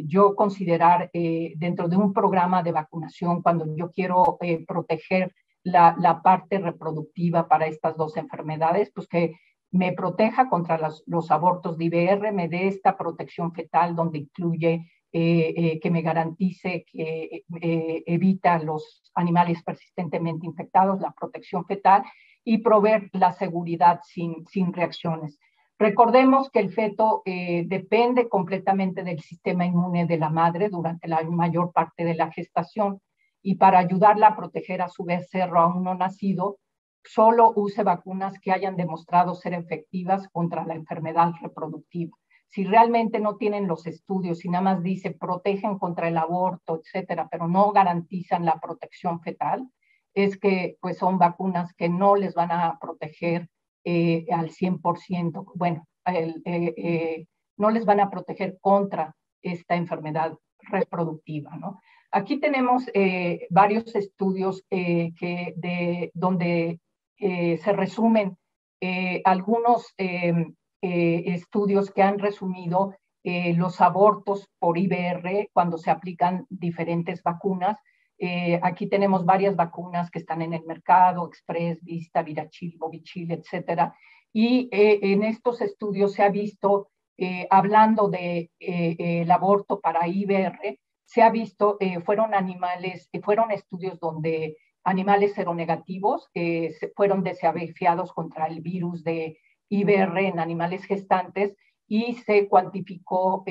yo considerar dentro de un programa de vacunación cuando yo quiero proteger la parte reproductiva para estas dos enfermedades? Pues que me proteja contra los abortos de IBR, me dé esta protección fetal donde incluye que me garantice que evita los animales persistentemente infectados, la protección fetal, y proveer la seguridad sin reacciones. Recordemos que el feto depende completamente del sistema inmune de la madre durante la mayor parte de la gestación, y para ayudarla a proteger a su becerro aún no nacido, solo use vacunas que hayan demostrado ser efectivas contra la enfermedad reproductiva. Si realmente no tienen los estudios y nada más dice protegen contra el aborto, etcétera, pero no garantizan la protección fetal, es que pues son vacunas que no les van a proteger al 100%, bueno, no les van a proteger contra esta enfermedad reproductiva, ¿no? Aquí tenemos varios estudios donde se resumen algunos estudios que han resumido los abortos por IBR cuando se aplican diferentes vacunas. Aquí tenemos varias vacunas que están en el mercado: Express, Vista, Virachil, Bovichil, etcétera. Y en estos estudios se ha visto, hablando de el aborto para IBR, se ha visto, fueron estudios donde animales seronegativos fueron desafiados contra el virus de IBR en animales gestantes, y se cuantificó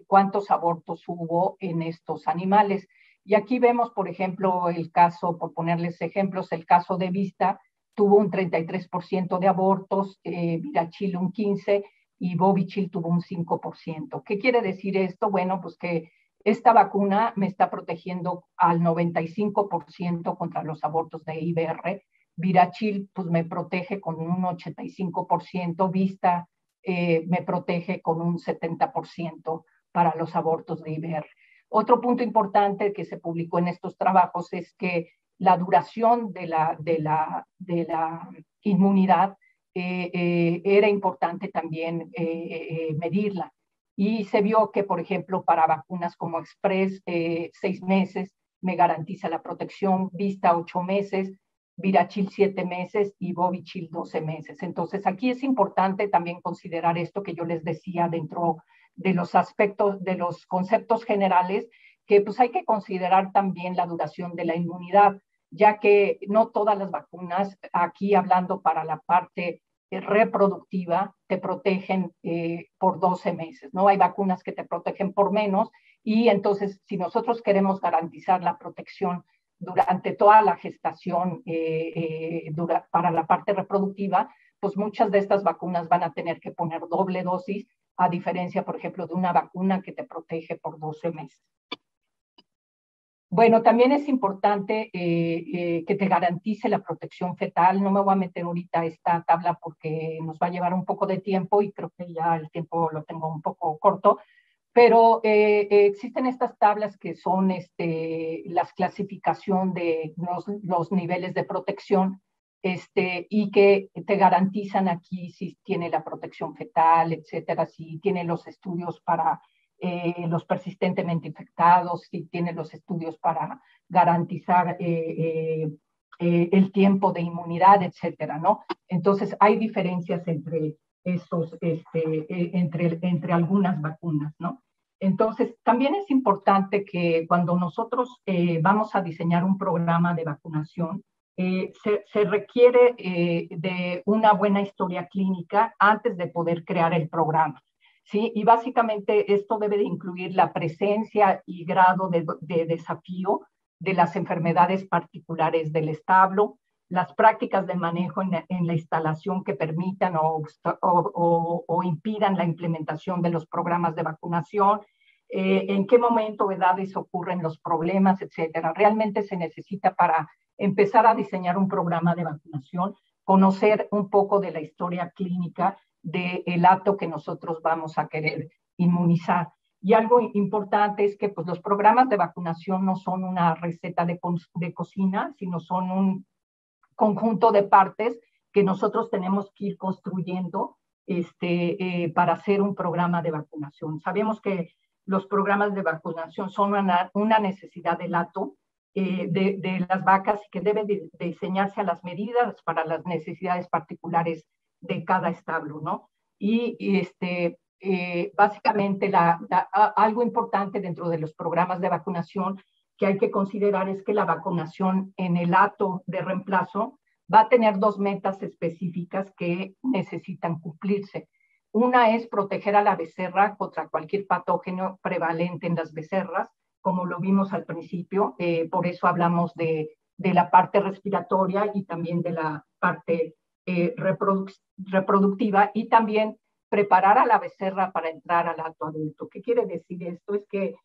cuántos abortos hubo en estos animales. Y aquí vemos, por ejemplo, el caso, por ponerles ejemplos, el caso de Vista tuvo un 33% de abortos, Virachil un 15% y Bovichil tuvo un 5%. ¿Qué quiere decir esto? Bueno, pues que esta vacuna me está protegiendo al 95% contra los abortos de IBR. Virachil pues me protege con un 85%, Vista me protege con un 70% para los abortos de IBR. Otro punto importante que se publicó en estos trabajos es que la duración de la inmunidad era importante también medirla. Y se vio que, por ejemplo, para vacunas como Express, 6 meses me garantiza la protección, Vista 8 meses, Virachil 7 meses y Bovichil 12 meses. Entonces, aquí es importante también considerar esto que yo les decía dentro de los aspectos, de los conceptos generales, que pues hay que considerar también la duración de la inmunidad, ya que no todas las vacunas, aquí hablando para la parte reproductiva, te protegen por 12 meses, ¿no? Hay vacunas que te protegen por menos, y entonces si nosotros queremos garantizar la protección durante toda la gestación para la parte reproductiva, pues muchas de estas vacunas van a tener que poner doble dosis, a diferencia, por ejemplo, de una vacuna que te protege por 12 meses. Bueno, también es importante que te garantice la protección fetal. No me voy a meter ahorita a esta tabla porque nos va a llevar un poco de tiempo y creo que ya el tiempo lo tengo un poco corto, pero existen estas tablas que son las clasificación de los niveles de protección, y que te garantizan aquí si tiene la protección fetal, etcétera, si tiene los estudios para los persistentemente infectados, si tiene los estudios para garantizar el tiempo de inmunidad, etcétera, ¿no? Entonces, hay diferencias entre estos, entre algunas vacunas, ¿no? Entonces, también es importante que cuando nosotros vamos a diseñar un programa de vacunación, se requiere de una buena historia clínica antes de poder crear el programa. ¿Sí? Y básicamente esto debe de incluir la presencia y grado de desafío de las enfermedades particulares del establo, las prácticas de manejo en la instalación que permitan o impidan la implementación de los programas de vacunación, en qué momento o edades ocurren los problemas, etcétera. Realmente se necesita para empezar a diseñar un programa de vacunación, conocer un poco de la historia clínica del acto que nosotros vamos a querer inmunizar. Y algo importante es que pues, los programas de vacunación no son una receta de cocina, sino son un conjunto de partes que nosotros tenemos que ir construyendo para hacer un programa de vacunación. Sabemos que los programas de vacunación son una necesidad del hato de las vacas y que debe diseñarse a las medidas para las necesidades particulares de cada establo, ¿no? Básicamente algo importante dentro de los programas de vacunación que hay que considerar es que la vacunación en el hato de reemplazo va a tener dos metas específicas que necesitan cumplirse. Una es proteger a la becerra contra cualquier patógeno prevalente en las becerras, como lo vimos al principio, por eso hablamos de la parte respiratoria y también de la parte reproductiva, y también preparar a la becerra para entrar al hato adulto. ¿Qué quiere decir esto? Es que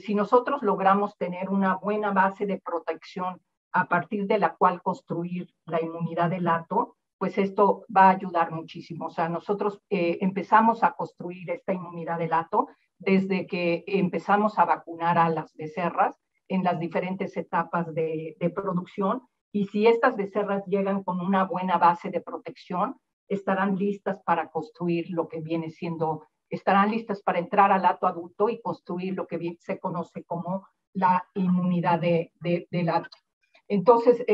si nosotros logramos tener una buena base de protección a partir de la cual construir la inmunidad del hato, pues esto va a ayudar muchísimo. O sea, nosotros empezamos a construir esta inmunidad del hato desde que empezamos a vacunar a las becerras en las diferentes etapas de producción, y si estas becerras llegan con una buena base de protección, estarán listas para construir lo que viene siendo, estarán listas para entrar al hato adulto y construir lo que se conoce como la inmunidad del hato. Entonces,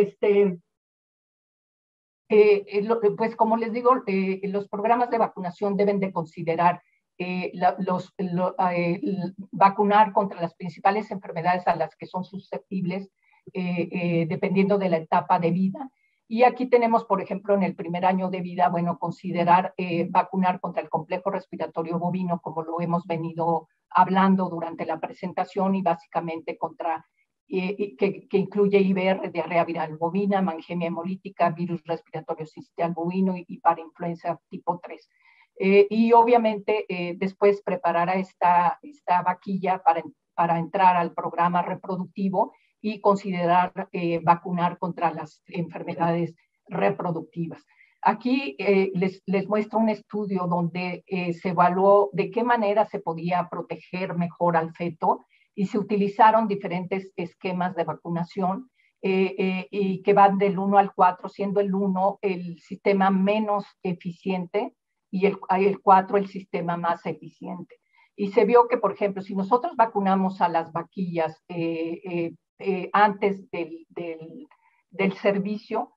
pues como les digo, los programas de vacunación deben de considerar vacunar contra las principales enfermedades a las que son susceptibles dependiendo de la etapa de vida. Y aquí tenemos, por ejemplo, en el primer año de vida, bueno, considerar vacunar contra el complejo respiratorio bovino, como lo hemos venido hablando durante la presentación, y básicamente contra que incluye IBR, diarrea viral bovina, mangemia hemolítica, virus respiratorio sincitial bovino y parainfluenza tipo 3. Y obviamente después preparar a esta vaquilla para entrar al programa reproductivo y considerar vacunar contra las enfermedades reproductivas. Aquí les muestro un estudio donde se evaluó de qué manera se podía proteger mejor al feto, y se utilizaron diferentes esquemas de vacunación y que van del 1 al 4, siendo el 1 el sistema menos eficiente y el 4 el sistema más eficiente. Y se vio que, por ejemplo, si nosotros vacunamos a las vaquillas antes del servicio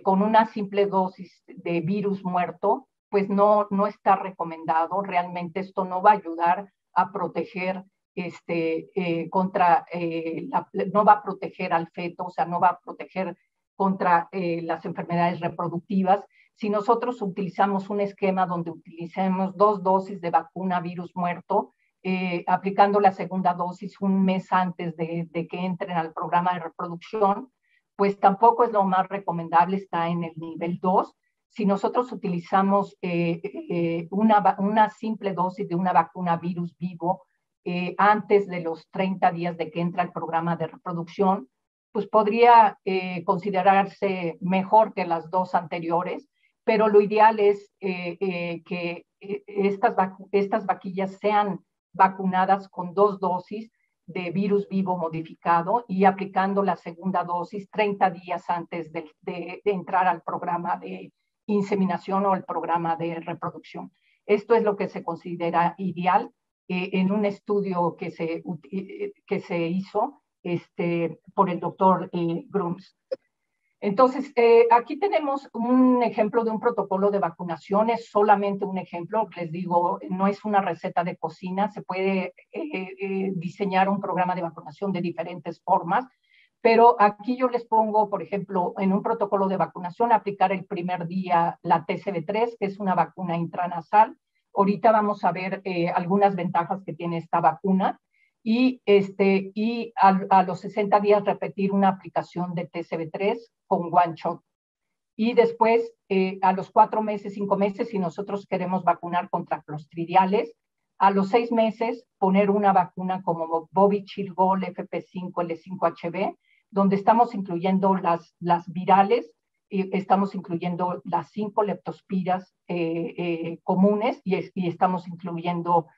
con una simple dosis de virus muerto, pues no está recomendado. Realmente esto no va a ayudar a proteger no va a proteger al feto, o sea, no va a proteger contra las enfermedades reproductivas. Si nosotros utilizamos un esquema donde utilicemos 2 dosis de vacuna virus muerto, aplicando la segunda dosis un mes antes de que entren al programa de reproducción, pues tampoco es lo más recomendable, está en el nivel 2. Si nosotros utilizamos una simple dosis de una vacuna virus vivo antes de los 30 días de que entra el programa de reproducción, pues podría considerarse mejor que las 2 anteriores, pero lo ideal es que estas vaquillas sean vacunadas con 2 dosis de virus vivo modificado y aplicando la segunda dosis 30 días antes de entrar al programa de inseminación o el programa de reproducción. Esto es lo que se considera ideal en un estudio que se hizo por el doctor Grums. Entonces, aquí tenemos un ejemplo de un protocolo de vacunación, es solamente un ejemplo, les digo, no es una receta de cocina, se puede diseñar un programa de vacunación de diferentes formas, pero aquí yo les pongo, por ejemplo, en un protocolo de vacunación, aplicar el primer día la TCV3, que es una vacuna intranasal. Ahorita vamos a ver algunas ventajas que tiene esta vacuna. y a los 60 días repetir una aplicación de TCV3 con one shot. Y después, a los 4 meses, 5 meses, si nosotros queremos vacunar contra clostridiales, a los 6 meses poner una vacuna como Bovichilgol, FP5, L5HB, donde estamos incluyendo las virales, estamos incluyendo las 5 leptospiras comunes y estamos incluyendo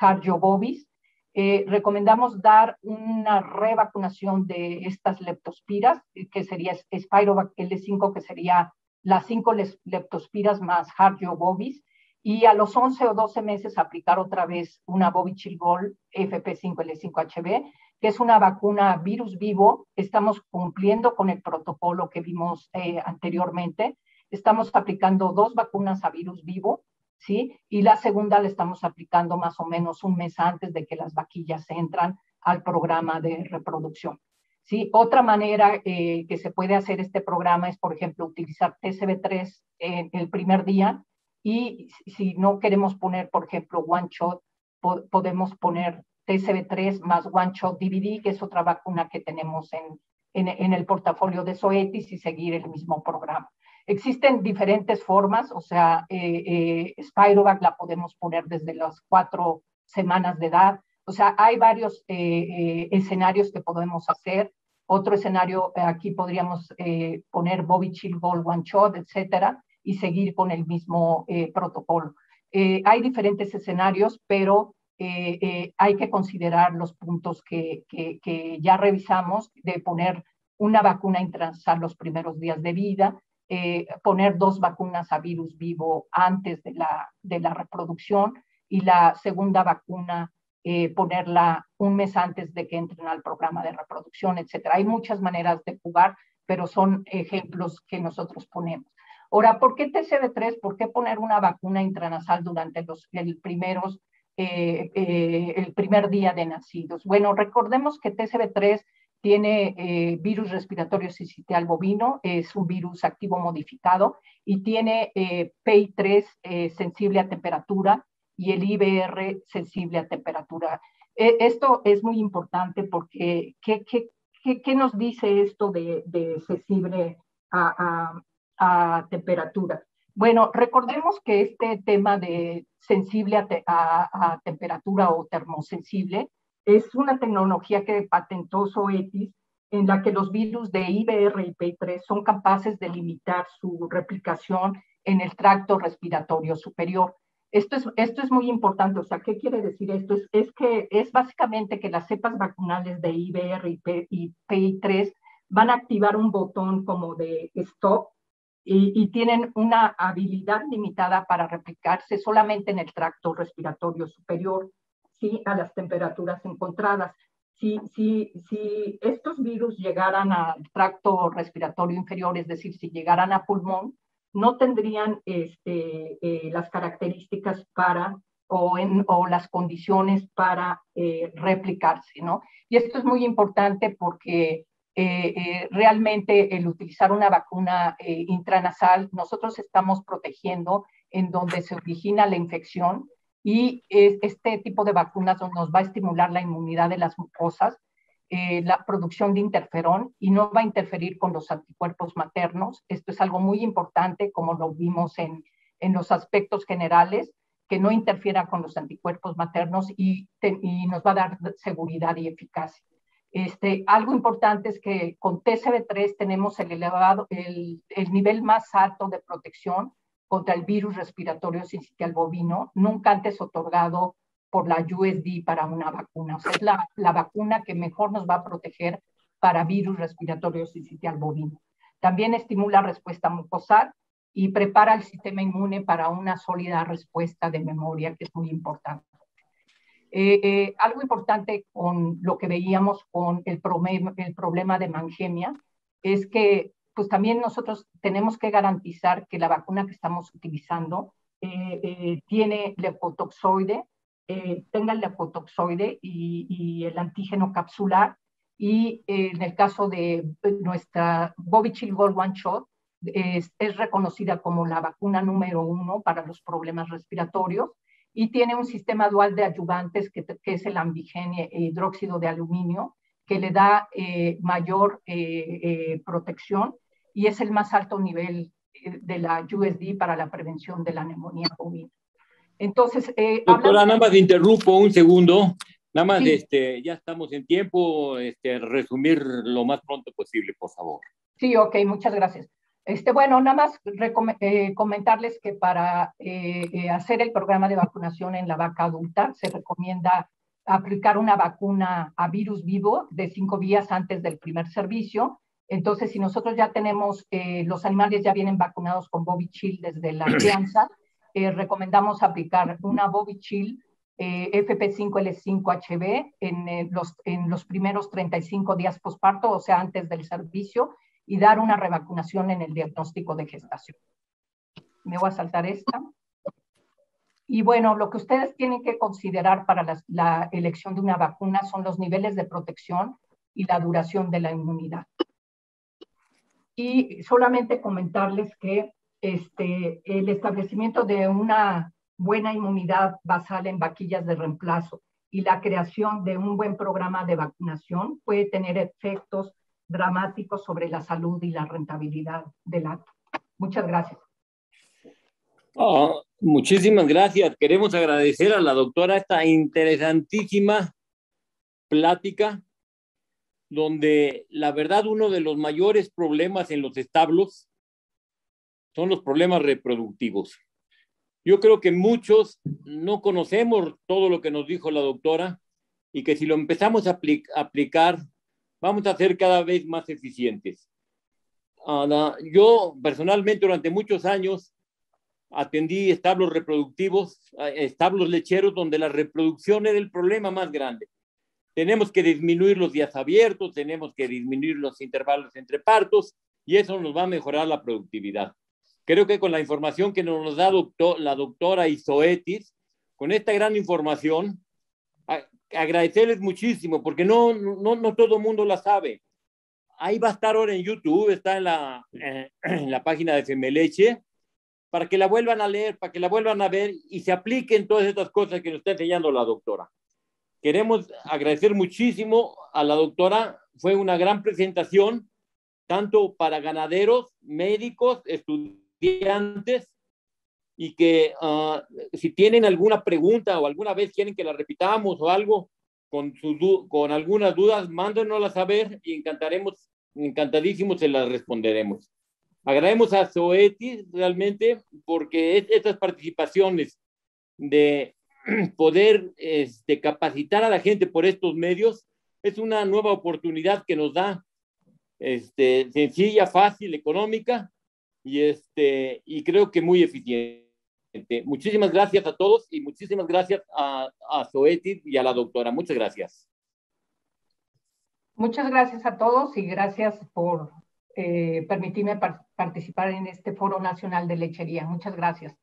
Harjo bovis. Recomendamos dar una revacunación de estas leptospiras, que sería Spirovac L5, que sería las 5 leptospiras más Harjo bovis, y a los 11 o 12 meses aplicar otra vez una Bovichilgol FP5L5HB, que es una vacuna virus vivo. Estamos cumpliendo con el protocolo que vimos anteriormente. Estamos aplicando 2 vacunas a virus vivo, ¿sí? Y la segunda la estamos aplicando más o menos un mes antes de que las vaquillas entran al programa de reproducción, ¿sí? Otra manera que se puede hacer este programa es, por ejemplo, utilizar TCV3 en el primer día, y si no queremos poner, por ejemplo, one shot, podemos poner TCV3 más one shot DVD, que es otra vacuna que tenemos en el portafolio de Zoetis, y seguir el mismo programa. Existen diferentes formas, o sea, Spirovac la podemos poner desde las 4 semanas de edad. O sea, hay varios escenarios que podemos hacer. Otro escenario, aquí podríamos poner Bovichilgol one shot, etcétera, y seguir con el mismo protocolo. Hay diferentes escenarios, pero hay que considerar los puntos que ya revisamos, de poner una vacuna intranasal los primeros días de vida, poner 2 vacunas a virus vivo antes de la reproducción, y la segunda vacuna ponerla un mes antes de que entren al programa de reproducción, etcétera. Hay muchas maneras de jugar, pero son ejemplos que nosotros ponemos. Ahora, ¿por qué TCV3? ¿Por qué poner una vacuna intranasal durante el primer día de nacidos? Bueno, recordemos que TCV3 tiene virus respiratorio sincitial bovino, es un virus activo modificado, y tiene PI3 sensible a temperatura, y el IBR sensible a temperatura. Esto es muy importante porque ¿qué nos dice esto de sensible a temperatura? Bueno, recordemos que este tema de sensible a temperatura o termosensible es una tecnología que patentó Zoetis, en la que los virus de IBR y PI3 son capaces de limitar su replicación en el tracto respiratorio superior. Esto es muy importante. O sea, ¿qué quiere decir esto? Es que es básicamente que las cepas vacunales de IBR y PI3 van a activar un botón como de stop, y tienen una habilidad limitada para replicarse solamente en el tracto respiratorio superior, ¿sí? A las temperaturas encontradas. Si estos virus llegaran al tracto respiratorio inferior, es decir, si llegaran a pulmón, no tendrían las características o las condiciones para replicarse, ¿no? Y esto es muy importante porque realmente el utilizar una vacuna intranasal, nosotros estamos protegiendo en donde se origina la infección, y este tipo de vacunas nos va a estimular la inmunidad de las mucosas, la producción de interferón, y no va a interferir con los anticuerpos maternos. Esto es algo muy importante, como lo vimos en los aspectos generales, que no interfiera con los anticuerpos maternos, y nos va a dar seguridad y eficacia. Algo importante es que con TCV3 tenemos el nivel más alto de protección contra el virus respiratorio sincitial bovino, nunca antes otorgado por la USD para una vacuna. O sea, es la vacuna que mejor nos va a proteger para virus respiratorio sincitial bovino. También estimula respuesta mucosal y prepara el sistema inmune para una sólida respuesta de memoria, que es muy importante. Algo importante con lo que veíamos con el problema de Mannheimia es que pues también nosotros tenemos que garantizar que la vacuna que estamos utilizando tiene leucotoxoide, tenga el leucotoxoide y el antígeno capsular, y en el caso de nuestra Bovichilgol One Shot, es reconocida como la vacuna número 1 para los problemas respiratorios, y tiene un sistema dual de adyuvantes que es el Ambigen e hidróxido de aluminio, que le da mayor protección y es el más alto nivel de la USD para la prevención de la neumonía bovina. Entonces,
doctora, nada más interrumpo un segundo. Nada más,
sí.
Ya estamos en tiempo, resumir lo más pronto posible, por favor.
Sí, ok, muchas gracias. Bueno, nada más comentarles que para hacer el programa de vacunación en la vaca adulta se recomienda aplicar una vacuna a virus vivo de 5 días antes del primer servicio. Entonces, si nosotros ya tenemos, los animales ya vienen vacunados con Bovichill desde la crianza, recomendamos aplicar una Bovichill FP5L5HB en los primeros 35 días posparto, o sea, antes del servicio, y dar una revacunación en el diagnóstico de gestación. Me voy a saltar esta. Y bueno, lo que ustedes tienen que considerar para la elección de una vacuna son los niveles de protección y la duración de la inmunidad. Y solamente comentarles que el establecimiento de una buena inmunidad basal en vaquillas de reemplazo y la creación de un buen programa de vacunación puede tener efectos dramáticos sobre la salud y la rentabilidad del acto. Muchas gracias.
Muchísimas gracias. Queremos agradecer a la doctora esta interesantísima plática, donde la verdad uno de los mayores problemas en los establos son los problemas reproductivos. Yo creo que muchos no conocemos todo lo que nos dijo la doctora y que si lo empezamos a aplicar, vamos a ser cada vez más eficientes. Yo personalmente durante muchos años atendí establos reproductivos, establos lecheros, donde la reproducción era el problema más grande. Tenemos que disminuir los días abiertos, tenemos que disminuir los intervalos entre partos y eso nos va a mejorar la productividad. Creo que con la información que nos da la doctora Isoetis, con esta gran información, agradecerles muchísimo porque no todo el mundo la sabe. Ahí va a estar ahora en YouTube, está en la página de Femeleche, para que la vuelvan a leer, para que la vuelvan a ver y se apliquen todas estas cosas que nos está enseñando la doctora. Queremos agradecer muchísimo a la doctora, fue una gran presentación, tanto para ganaderos, médicos, estudiantes, y que si tienen alguna pregunta o alguna vez quieren que la repitamos o algo, con algunas dudas, mándenoslas a saber y encantadísimos se las responderemos. Agradecemos a Zoetis realmente porque estas participaciones de poder capacitar a la gente por estos medios es una nueva oportunidad que nos da, sencilla, fácil, económica y creo que muy eficiente. Muchísimas gracias a todos y muchísimas gracias a Zoetis y a la doctora. Muchas gracias.
Muchas gracias a todos y gracias por permitirme participar en este Foro Nacional de Lechería. Muchas gracias.